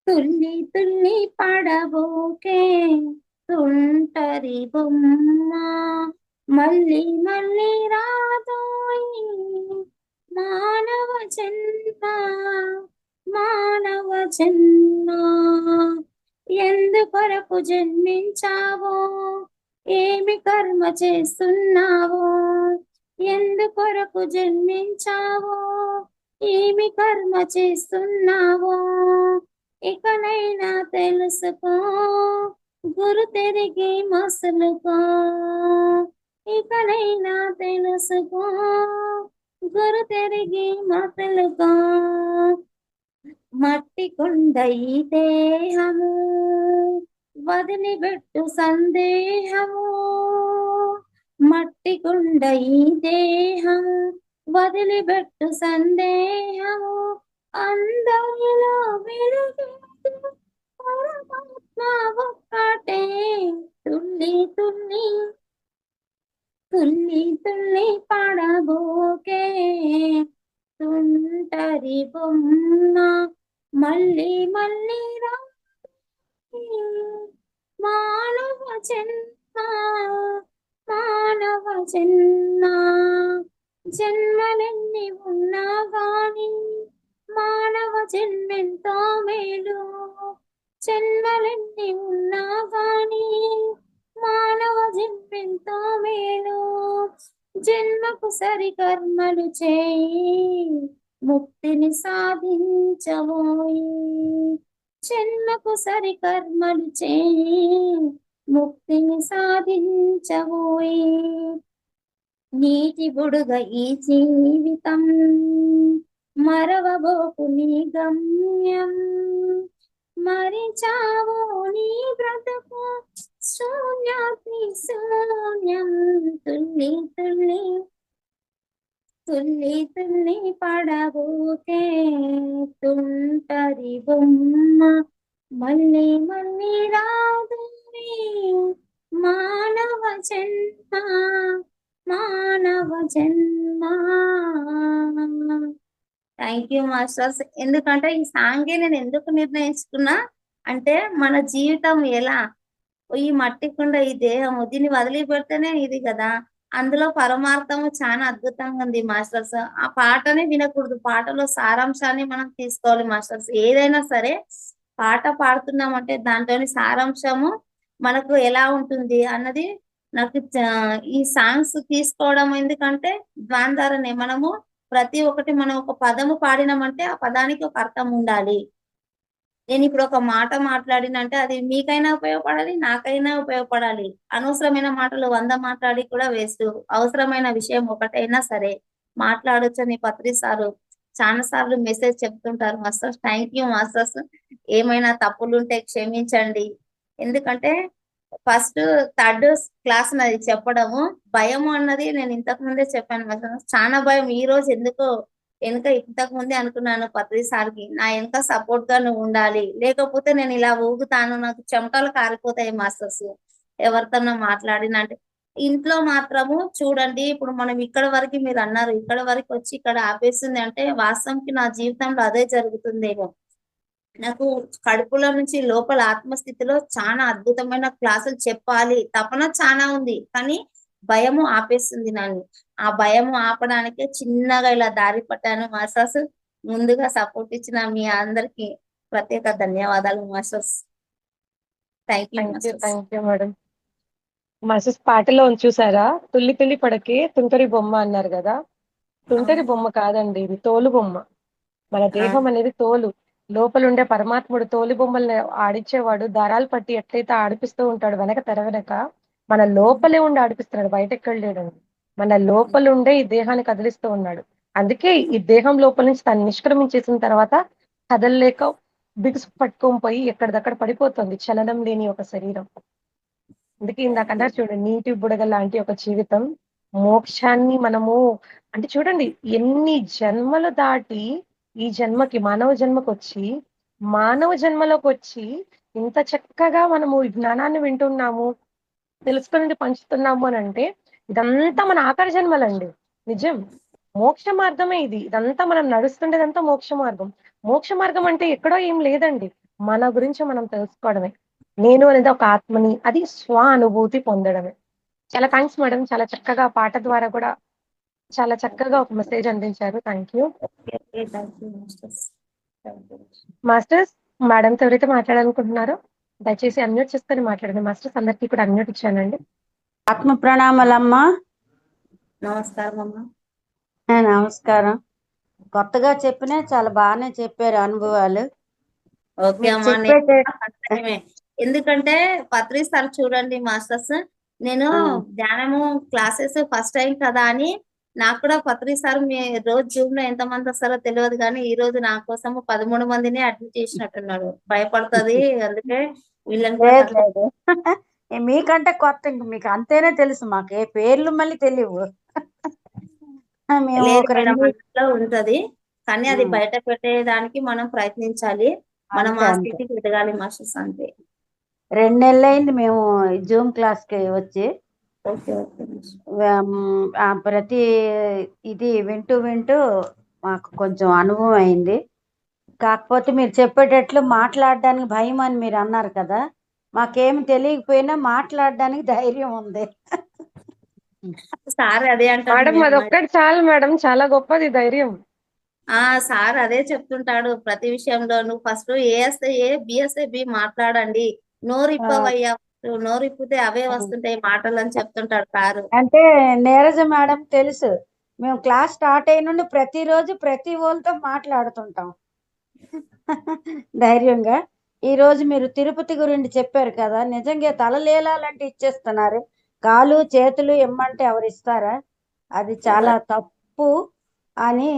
తుల్లి తుల్లి పడబోకే తుంటరి బొమ్మ మళ్ళీ మళ్ళీ రాదోయి మానవ జన్మ మానవ జన్మ ఎందుకొరకు జన్మించావో ఏమి కర్మ చేస్తున్నావో ఎందుకొరకు జన్మించావో ఏమి కర్మ చేస్తున్నావో ఇకనైనా తెలుసుకో గురు తిరిగి మసులుకో ఇకనైనా తెలుసుకో గురు తిరిగి మసులుకో మట్టి కుండ ఈ దేహము వదిలిపెట్టు సందేహము మట్టి కుండ ఈ దేహం వదిలిపెట్టు సందేహము అందరిలో వెలుగేది పరమాత్మ ఒక్కటే తుల్లి తుల్లి తుల్లి తుల్లి పడబోకే తుంటరి బొమ్మ మళ్ళీ మళ్ళీ రాని మానవ జన్మ మానవ జన్మ జన్మలెన్ని ఉన్నా గాని మానవ జన్మెంతో మేలు జన్మలెన్ని ఉన్నా గాని మానవ జన్మెంతో మేలు జన్మకు సరి కర్మలు చేయి ముక్తిని సాధించబోయి జన్మకు సరి కర్మలు చేయి ముక్తిని సాధించబోయి నీటి బుడుగ ఈ జీవితం మరవబోకు నీ గమ్యం మరిచావు నీ బ్రతుకు శూన్యాగ్ని శూన్యం తుల్లి తుల్లి తుల్లి తుల్లి పడబోకే తుంటరి బొమ్మ మళ్ళీ మళ్ళీ రాదు మానవ జన్మ మానవ జన్మ. Thank you masters. ఎందుకంటే ఈ సాంగే నేను ఎందుకు నిర్ణయించుకున్నా అంటే మన జీవితం ఎలా ఈ మట్టి కుండ ఈ దేహము దీన్ని వదిలిపెడితేనే ఇది కదా, అందులో పరమార్థము చాలా అద్భుతంగా ఉంది మాస్టర్స్. ఆ పాటనే వినకూడదు, పాటలో సారాంశాన్ని మనం తీసుకోవాలి మాస్టర్స్. ఏదైనా సరే పాట పాడుతున్నామంటే దాంట్లోని సారాంశము మనకు ఎలా ఉంటుంది అన్నది నాకు ఈ సాంగ్స్ తీసుకోవడం ఎందుకంటే దాని ద్వారానే మనము ప్రతి ఒక్కటి మనం ఒక పదము పాడినామంటే ఆ పదానికి ఒక అర్థం ఉండాలి. నేను ఇప్పుడు ఒక మాట మాట్లాడినంటే అది మీకైనా ఉపయోగపడాలి, నాకైనా ఉపయోగపడాలి. అనవసరమైన మాటలు 100 మాట్లాడి కూడా వేస్ట్. అవసరమైన విషయం ఒకటైనా సరే మాట్లాడొచ్చని పత్రి సారు చాలా సార్లు మెసేజ్ చెప్తుంటారు మాస్టర్స్. Thank you masters. ఏమైనా తప్పులుంటే క్షమించండి. ఎందుకంటే ఫస్ట్ థర్డ్ క్లాస్ నాది చెప్పడము భయము అన్నది నేను ఇంతకు ముందే చెప్పాను మాస్టర్స్. చాలా భయం. ఈ రోజు ఎందుకో వెనుక ఇంతకు ముందే అనుకున్నాను పత్రి సార్కి నా వెనుక సపోర్ట్ గా నువ్వు ఉండాలి, లేకపోతే నేను ఇలా ఊగుతాను, నాకు చెమటలు కారిపోతాయి మాస్టర్స్ ఎవరితోనో మాట్లాడినంటే. ఇంట్లో మాత్రము చూడండి, ఇప్పుడు మనం ఇక్కడ వరకు మీరు అన్నారు, ఇక్కడ వరకు వచ్చి ఇక్కడ ఆపేస్తుంది అంటే వాస్తవంకి నా జీవితంలో అదే జరుగుతుందేమో. నాకు కడుపులో నుంచి లోపల ఆత్మస్థితిలో చాలా అద్భుతమైన క్లాసులు చెప్పాలి తపన చాలా ఉంది, కానీ భయము ఆపేస్తుంది నన్ను. ఆ భయము ఆపడానికే చిన్నగా ఇలా దారి పట్టాను మాస్టర్స్. ముందుగా సపోర్ట్ ఇచ్చిన మీ అందరికి ప్రత్యేక ధన్యవాదాలు masters. Thank you masters. Thank you madam. Masters పాటలో ఉంది చూసారా, తుల్లి తుల్లి పడకే తుంటరి బొమ్మ అన్నారు కదా. తుంటరి బొమ్మ కాదండి, ఇది తోలు బొమ్మ. మన దేహం అనేది తోలు, లోపల ఉండే పరమాత్ముడు తోలు బొమ్మల్ని ఆడించేవాడు. దారాలు పట్టి ఎట్లయితే ఆడిపిస్తూ ఉంటాడు వెనక తెర వెనక, మన లోపలే ఉండి ఆడిపిస్తున్నాడు, బయట ఎక్కడలేడండి. మన లోపల ఉండే ఈ దేహాన్ని కదిలిస్తూ ఉన్నాడు. అందుకే ఈ దేహం లోపల నుంచి తను నిష్క్రమించేసిన తర్వాత కదలలేక బిగుసు పట్టుకొని పోయి ఎక్కడిదక్కడ పడిపోతుంది, చలనం లేని ఒక శరీరం. అందుకే ఇందాక అన్నారు చూడండి, నీటి బుడగ లాంటి ఒక జీవితం, మోక్షాన్ని మనము అంటే చూడండి ఎన్ని జన్మలు దాటి ఈ జన్మకి మానవ జన్మకు వచ్చి మానవ జన్మలోకి వచ్చి ఇంత చక్కగా మనము ఈ జ్ఞానాన్ని వింటున్నాము, తెలుసుకుని పంచుతున్నాము అని అంటే ఇదంతా మన ఆఖరి జన్మలండి. నిజం, మోక్ష మార్గమే ఇది. ఇదంతా మనం నడుస్తుండేదంతా మోక్ష మార్గం. మోక్ష మార్గం అంటే ఎక్కడో ఏం లేదండి, మన గురించి మనం తెలుసుకోవడమే. నేను అనేది ఒక ఆత్మని, అది స్వ అనుభూతి పొందడమే. చాలా థ్యాంక్స్ మేడం, చాలా చక్కగా పాట ద్వారా కూడా చాలా చక్కగా ఒక మెసేజ్ అందించారు. Thank you masters. మేడంతో ఎవరైతే మాట్లాడాలనుకుంటున్నారో దయచేసి అన్మ్యూట్ చేసుకొని మాట్లాడండి. మాస్టర్స్ అందరికీ కూడా అన్మ్యూట్ ఇచ్చానండి. ఆత్మ ప్రణామాలమ్మా. నమస్కారం అమ్మా. నమస్కారం. కొత్తగా చెప్పినా చాలా బాగానే చెప్పారు అనుభవాలు. ఓకే అమ్మా. ఎందుకంటే పత్రి సార్ చూడండి మాస్టర్స్, నేను ధ్యానము క్లాసెస్ ఫస్ట్ టైం కదా అని నాకు కూడా పత్రి సార్ మీ రోజు జూమ్ లో ఎంత మంది వస్తారో తెలియదు, కానీ ఈ రోజు నా కోసం 13 మందిని అడ్మిట్ చేసినట్టున్నాడు. భయపడుతుంది, అందుకే వీళ్ళని మీకంటే కొత్త, ఇంక మీకు అంతేనే తెలుసు, మాకు ఏ పేర్లు మళ్ళీ తెలియవు. ఉంటది కానీ అది బయట పెట్టేదానికి మనం ప్రయత్నించాలి, మనం ఆ స్థితికి ఎదగాలి మాస్టర్స్. అంతే. 2 నెలలైంది మేము జూమ్ క్లాస్ కి వచ్చి. ప్రతి ఇది వింటూ మాకు కొంచెం అనుభవం అయింది. కాకపోతే మీరు చెప్పేటట్లు మాట్లాడడానికి భయం అని మీరు అన్నారు కదా, మాకేమి తెలియకపోయినా మాట్లాడడానికి ధైర్యం ఉంది. సార్ అదే అంటారు మేడం మేడం. అదొక్కటి చాలు మేడం, చాలా గొప్పది ధైర్యం. సార్ అదే చెప్తుంటాడు ప్రతి విషయంలో. నువ్వు ఫస్ట్ ఏ వస్తే ఏ, బి వస్తే బి మాట్లాడండి, నోరు ఇప్పవయ్యా, నోరు ఇప్పితే అవే వస్తుంటాయి మాటలు అని చెప్తుంటాడు సారు. అంటే నీరజ మేడం తెలుసు, మేము క్లాస్ స్టార్ట్ అయిన నుండి ప్రతిరోజు ప్రతి వాళ్ళతో మాట్లాడుతుంటాం ధైర్యంగా. ఈ రోజు మీరు తిరుపతి గురించి చెప్పారు కదా, నిజంగా తలలేలాలంటే ఇచ్చేస్తున్నారు, కాలు చేతులు ఇమ్మంటే ఎవరు ఇస్తారా? అది చాలా తప్పు అని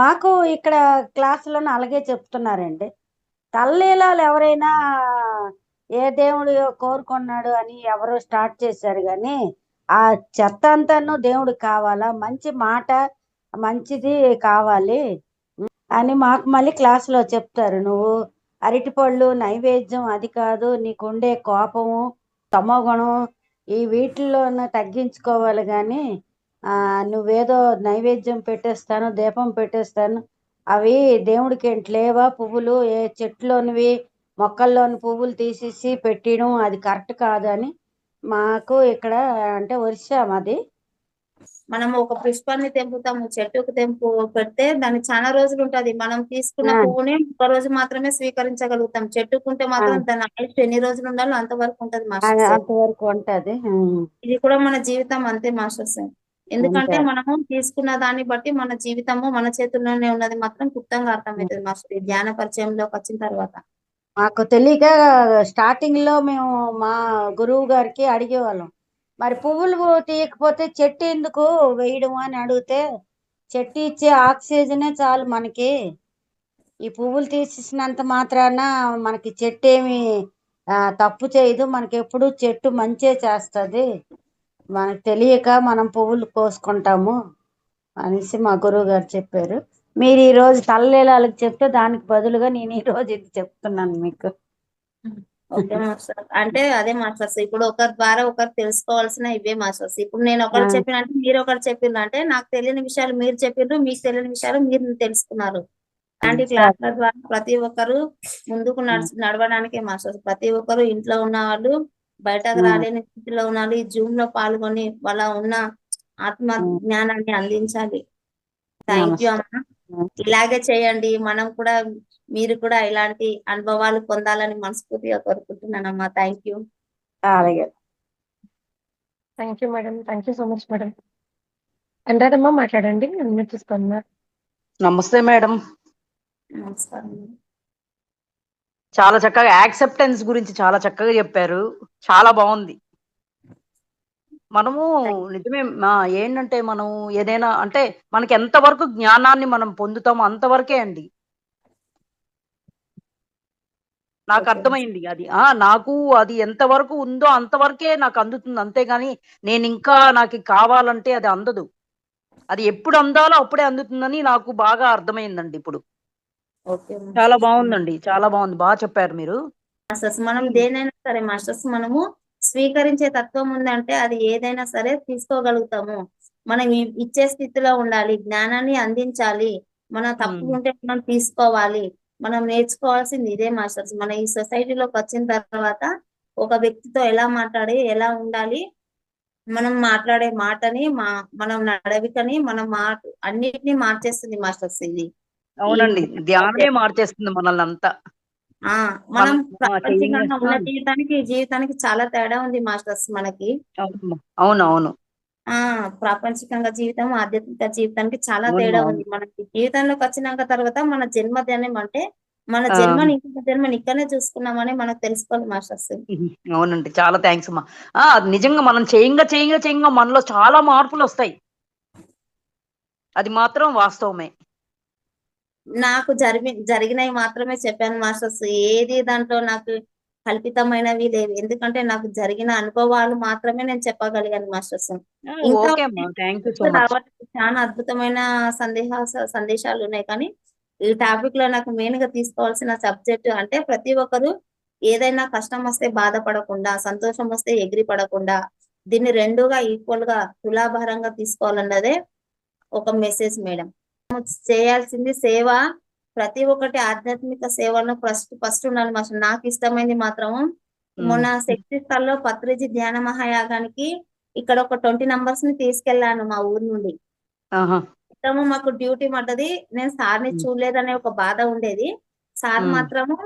మాకు ఇక్కడ క్లాసులోనే అలాగే చెప్తున్నారండి. తలలీలాలు ఎవరైనా ఏ దేవుడు కోరుకున్నాడు అని ఎవరో స్టార్ట్ చేశారు, కానీ ఆ చెత్త అంతాను దేవుడికి కావాలా? మంచి మాట మంచిది కావాలి అని మాకు మళ్ళీ క్లాసులో చెప్తారు. నువ్వు అరటిపళ్ళు నైవేద్యం అది కాదు, నీకుండే కోపము తమోగుణం ఈ వీటిల్లోనే తగ్గించుకోవాలి, కానీ నువ్వేదో నైవేద్యం పెట్టేస్తాను దీపం పెట్టేస్తాను అవి దేవుడికి ఏంటి లేవా? పువ్వులు ఏ చెట్లోనివి మొక్కల్లోని పువ్వులు తీసేసి పెట్టడం అది కరెక్ట్ కాదు అని మాకు ఇక్కడ, అంటే వర్ష మాది. మనం ఒక పుష్పాన్ని తెంపుతాము, చెట్టుకు తెంపు పెడితే దానికి చాలా రోజులు ఉంటది. మనం తీసుకున్న ఆ, పువ్వుని ఒక రోజు మాత్రమే స్వీకరించగలుగుతాం. చెట్టుకుంటే ఆ, మాత్రం దాని ఆయుష్ ఎన్ని రోజులు ఉండాలో అంతవరకు ఉంటది మాస్టర్స్. అంతవరకు ఉంటది. ఇది కూడా మన జీవితం అంతే మాస్టర్స్. ఎందుకంటే అంతే. మనము తీసుకున్న దాన్ని బట్టి మన జీవితము మన చేతుల్లోనే ఉన్నది మాత్రం క్లుప్తంగా అర్థమవుతుంది మాస్టర్ ఈ ధ్యాన పరిచయంలోకి వచ్చిన తర్వాత. మాకు తెలియక స్టార్టింగ్ లో మేము మా గురువు గారికి అడిగేవాళ్ళం, మరి పువ్వులు తీయకపోతే చెట్టు ఎందుకు వేయడం అని అడిగితే, చెట్టు ఇచ్చే ఆక్సిజనే చాలు మనకి, ఈ పువ్వులు తీసేసినంత మాత్రాన మనకి చెట్టు ఏమి తప్పు చేయదు, మనకి ఎప్పుడు చెట్టు మంచే చేస్తుంది, మనకు తెలియక మనం పువ్వులు కోసుకుంటాము అనేసి మా గురువు గారు చెప్పారు. మీరు ఈ రోజు తలలీలాలకు చెప్తే దానికి బదులుగా నేను ఈ రోజు ఇది చెప్తున్నాను మీకు. Okay master. అంటే అదే మాస్టర్స్, ఇప్పుడు ఒకరి ద్వారా ఒకరు తెలుసుకోవాల్సిన ఇవే మాస్టర్స్. ఇప్పుడు నేను ఆ, ఒకరు చెప్పిన అంటే మీరు ఒకరు చెప్పిండ్రు అంటే నాకు తెలియని విషయాలు మీరు చెప్పిండ్రు, మీకు తెలియని విషయాలు మీరు తెలుసుకున్నారు. అలాంటి క్లాసుల ద్వారా ప్రతి ఒక్కరు ముందుకు నడవడానికే మాస్టర్స్. ప్రతి ఒక్కరు ఇంట్లో ఉన్న వాళ్ళు, బయటకు రాలేని స్థితిలో ఉన్న వాళ్ళు ఈ జూమ్ లో పాల్గొని వాళ్ళ ఉన్న ఆత్మ జ్ఞానాన్ని అందించాలి. థ్యాంక్ యూ అమ్మా. ఇలాగే చేయండి. మనం కూడా, మీరు కూడా ఇలాంటి అనుభవాలు పొందాలని మనస్ఫూర్తిగా కోరుకుంటున్నానమ్మా. Thank you. అలాగే. Thank you madam, thank you so much madam. అనురాధమ్మ మాట్లాడండి, అన్మ్యూట్ చేసుకున్నారు. నమస్తే మేడం. నమస్కారం. చాలా చక్కగా యాక్సెప్టెన్స్ గురించి చాలా చక్కగా చెప్పారు, చాలా బాగుంది. మనము నిజమే ఏంటంటే మనం ఏదైనా అంటే మనకి ఎంతవరకు జ్ఞానాన్ని మనం పొందుతామో అంతవరకే అండి. నాకు ఓకే. అర్థమైంది అది. నాకు అది ఎంతవరకు ఉందో అంతవరకే నాకు అందుతుంది, అంతేగాని నేను ఇంకా నాకు కావాలంటే అది అందదు. అది ఎప్పుడు అందాలో అప్పుడే అందుతుందని నాకు బాగా అర్థమైందండి ఇప్పుడు. ఓకే చాలా బాగుందండి, చాలా బాగుంది, బాగా చెప్పారు మీరు. మాస్టర్స్. మనం దేనైనా సరే మాస్టర్స్, మనము స్వీకరించే తత్వం ఉందంటే అది ఏదైనా సరే తీసుకోగలుగుతాము. మనం ఇచ్చే స్థితిలో ఉండాలి, జ్ఞానాన్ని అందించాలి. మన తప్పు ఉంటే మనం తీసుకోవాలి. మనం నేర్చుకోవాల్సింది ఇదే మాస్టర్స్. మన ఈ సొసైటీలోకి వచ్చిన తర్వాత ఒక వ్యక్తితో ఎలా మాట్లాడి ఎలా ఉండాలి, మనం మాట్లాడే మాటని మనం నడవికని మనం అన్నిటినీ మార్చేస్తుంది మాస్టర్స్ ఇది. అవునండి, ధ్యానమే మార్చేస్తుంది మనల్ని అంతా. మనం ప్రపంచంగా ఉన్న జీవితానికి ఈ జీవితానికి చాలా తేడా ఉంది మాస్టర్స్ మనకి. అవునవును. ప్రాపంచికంగా జీవితం ఆధ్యాత్మిక జీవితానికి చాలా తేడా ఉంది. మనకి జీవితంలోకి వచ్చినాక తర్వాత మన జన్మదినం అంటే మన జన్మని ఇంకొక జన్మని ఇక్కడనే చూసుకున్నామని మనకు తెలుసుకోవాలి మాస్టర్స్. అవునండి, చాలా థ్యాంక్స్ అమ్మా. నిజంగా మనం చేయంగా మనలో చాలా మార్పులు వస్తాయి, అది మాత్రం వాస్తవమే. నాకు జరిగినవి మాత్రమే చెప్పాను మాస్టర్స్. ఏది దాంట్లో నాకు కల్పితమైనవి లేవు. ఎందుకంటే నాకు జరిగిన అనుభవాలు మాత్రమే నేను చెప్పగలిగాను మాస్టర్స్. ఇంకా చాలా అద్భుతమైన సందేశాలు ఉన్నాయి, కానీ ఈ టాపిక్ లో నాకు మెయిన్ గా తీసుకోవాల్సిన సబ్జెక్ట్ అంటే ప్రతి ఒక్కరు ఏదైనా కష్టం వస్తే బాధపడకుండా, సంతోషం వస్తే ఎగిరి పడకుండా, దీన్ని రెండుగా ఈక్వల్ గా తులాభారంగా తీసుకోవాలన్నదే ఒక మెసేజ్ మేడం. మనము చేయాల్సింది సేవ. ప్రతి ఒక్కటి ఆధ్యాత్మిక సేవలో ఫస్ట్ ఉండాలి మాస్టర్. నాకు ఇష్టమైంది మాత్రము మొన్న శక్తి స్థల్లో పత్రిజీ ధ్యాన మహాయాగానికి ఇక్కడ ఒక 20 నంబర్స్ ని తీసుకెళ్లాను మా ఊరు నుండి. మొత్తము మాకు డ్యూటీ పడ్డది. నేను సార్ని చూడలేదనే ఒక బాధ ఉండేది. సార్ మాత్రము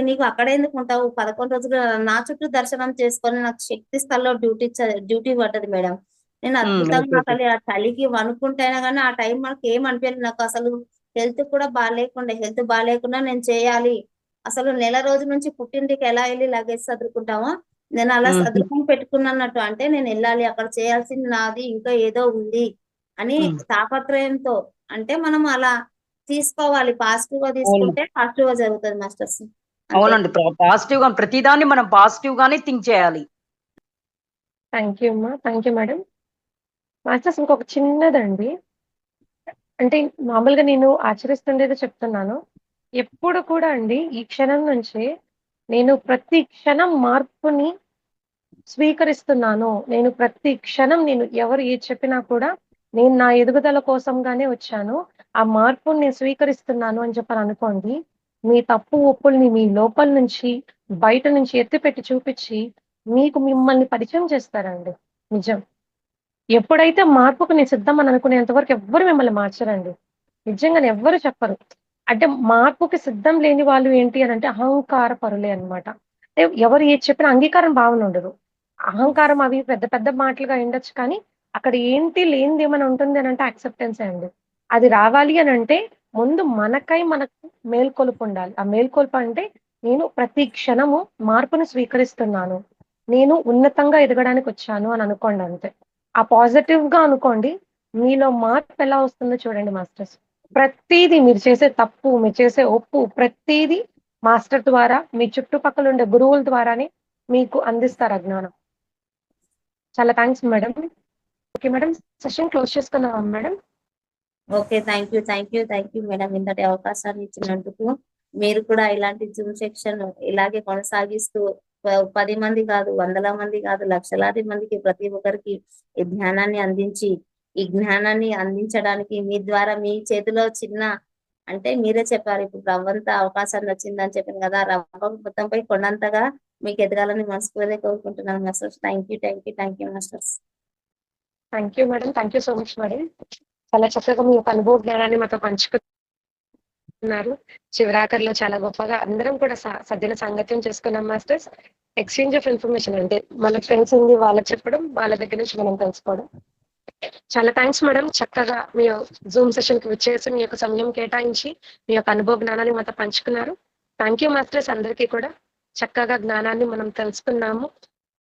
నీకు అక్కడ ఎందుకు ఉంటావు, 11 రోజులు నా చుట్టూ దర్శనం చేసుకొని నాకు శక్తి స్థల్లో డ్యూటీ పడ్డది మేడం. నేను అద్భుతంగా అసలు ఆ చలికి వణుకుంటైనా కానీ ఆ టైం మనకి ఏం అనిపించలేదు. నాకు అసలు హెల్త్ కూడా బాగాలేకుండా నేను చేయాలి. అసలు నెల రోజుల నుంచి పుట్టింటికి ఎలా వెళ్ళి లగేజ్ సర్దుకుంటామో నేను అలా సర్దుకొని పెట్టుకున్నట్టు. అంటే నేను వెళ్ళాలి, అక్కడ చేయాల్సింది నాది ఇంకా ఏదో ఉంది అని తాపత్రయంతో. అంటే మనం అలా తీసుకోవాలి, పాజిటివ్ గా తీసుకుంటే పాజిటివ్ గా జరుగుతుంది మాస్టర్స్. అవునండి, పాజిటివ్ గా ప్రతిదాన్ని మనం పాజిటివ్ గానే థింక్ చేయాలి. థ్యాంక్ యూ అమ్మా, థ్యాంక్ యూ మేడం. మాస్టర్స్ ఇంకొక చిన్నదండి, అంటే మామూలుగా నేను ఆచరిస్తుండేది చెప్తున్నాను. ఎప్పుడు కూడా అండి ఈ క్షణం నుంచి నేను ప్రతి క్షణం మార్పుని స్వీకరిస్తున్నాను. నేను ప్రతి క్షణం నేను ఎవరు ఏది చెప్పినా కూడా నేను నా ఎదుగుదల కోసంగానే వచ్చాను, ఆ మార్పుని నేను స్వీకరిస్తున్నాను అని చెప్పని అనుకోండి. మీ తప్పు ఒప్పుల్ని మీ లోపల నుంచి బయట నుంచి ఎత్తిపెట్టి చూపించి మీకు మిమ్మల్ని పరిచయం చేస్తారండి. నిజం. ఎప్పుడైతే మార్పుకు నేను సిద్ధం అని అనుకునేంత వరకు ఎవ్వరు మిమ్మల్ని మార్చరండి. నిజంగానే ఎవ్వరు చెప్పరు. అంటే మార్పుకి సిద్ధం లేని వాళ్ళు ఏంటి అని అంటే అహంకార పరులే అనమాట. ఎవరు ఏది చెప్పినా అంగీకారం భావన ఉండదు. అహంకారం అవి పెద్ద పెద్ద మాటలుగా ఉండొచ్చు, కానీ అక్కడ ఏంటి లేనిది ఏమైనా ఉంటుంది అని అంటే యాక్సెప్టెన్సే అండి. అది రావాలి అని అంటే ముందు మనకై మనకు మేల్కొలుపు ఉండాలి. ఆ మేల్కొలుపు అంటే నేను ప్రతి క్షణము మార్పును స్వీకరిస్తున్నాను, నేను ఉన్నతంగా ఎదగడానికి వచ్చాను అని అనుకోండి అంతే. ఆ పాజిటివ్ గా అనుకోండి. మీలో మార్పు ఎలా వస్తుందో చూడండి మాస్టర్స్. ప్రతిదీ మీరు చేసే తప్పు, మీరు చేసే ఒప్పు, ప్రతిదీ మాస్టర్ ద్వారా, మీ చుట్టుపక్కల ఉండే గురువుల ద్వారానే మీకు అందిస్తారు ఆ జ్ఞానం. చాలా thanks madam. Okay madam, session close చేసుకున్నావా madam? Okay, thank you madam, ఇంతటి అవకాశాన్ని ఇచ్చినందుకు. మీరు కూడా ఇలాంటి జూమ్ సెక్షన్ ఇలాగే కొనసాగిస్తూ 10 మంది కాదు, 100ల మంది కాదు, లక్షలాది మందికి ప్రతి ఒక్కరికి ఈ జ్ఞానాన్ని అందించి, ఈ జ్ఞానాన్ని అందించడానికి మీ ద్వారా మీ చేతిలో చిన్న అంటే మీరే చెప్పారు ఇప్పుడు రవ్వంత అవకాశాన్ని వచ్చిందని చెప్పాను కదా, రవ్వ మొత్తంపై కొండంతగా మీకు ఎదగాలని మనస్ఫూర్తిగా కోరుకుంటున్నాను masters. Thank you masters. Thank you madam, thank you so much madam. చాలా చక్కగా మీ యొక్క అనుభవ జ్ఞానాన్ని మాతో పంచుకున్నారు. చివరాఖరిలో చాలా గొప్పగా అందరం కూడా సద్దిన సాంగత్యం చేసుకున్నాం మాస్టర్స్. ఎక్స్చేంజ్ ఆఫ్ ఇన్ఫర్మేషన్ అంటే మన ఫ్రెండ్స్ ఉంది వాళ్ళకి చెప్పడం, వాళ్ళ దగ్గర నుంచి మనం తెలుసుకోవడం. చాలా థ్యాంక్స్ మేడం. చక్కగా మీ జూమ్ సెషన్ కి విచ్చేసి మీ యొక్క సమయం కేటాయించి మీ యొక్క అనుభవ జ్ఞానాన్ని మాతో పంచుకున్నారు. Thank you masters. అందరికీ కూడా చక్కగా జ్ఞానాన్ని మనం తెలుసుకున్నాము.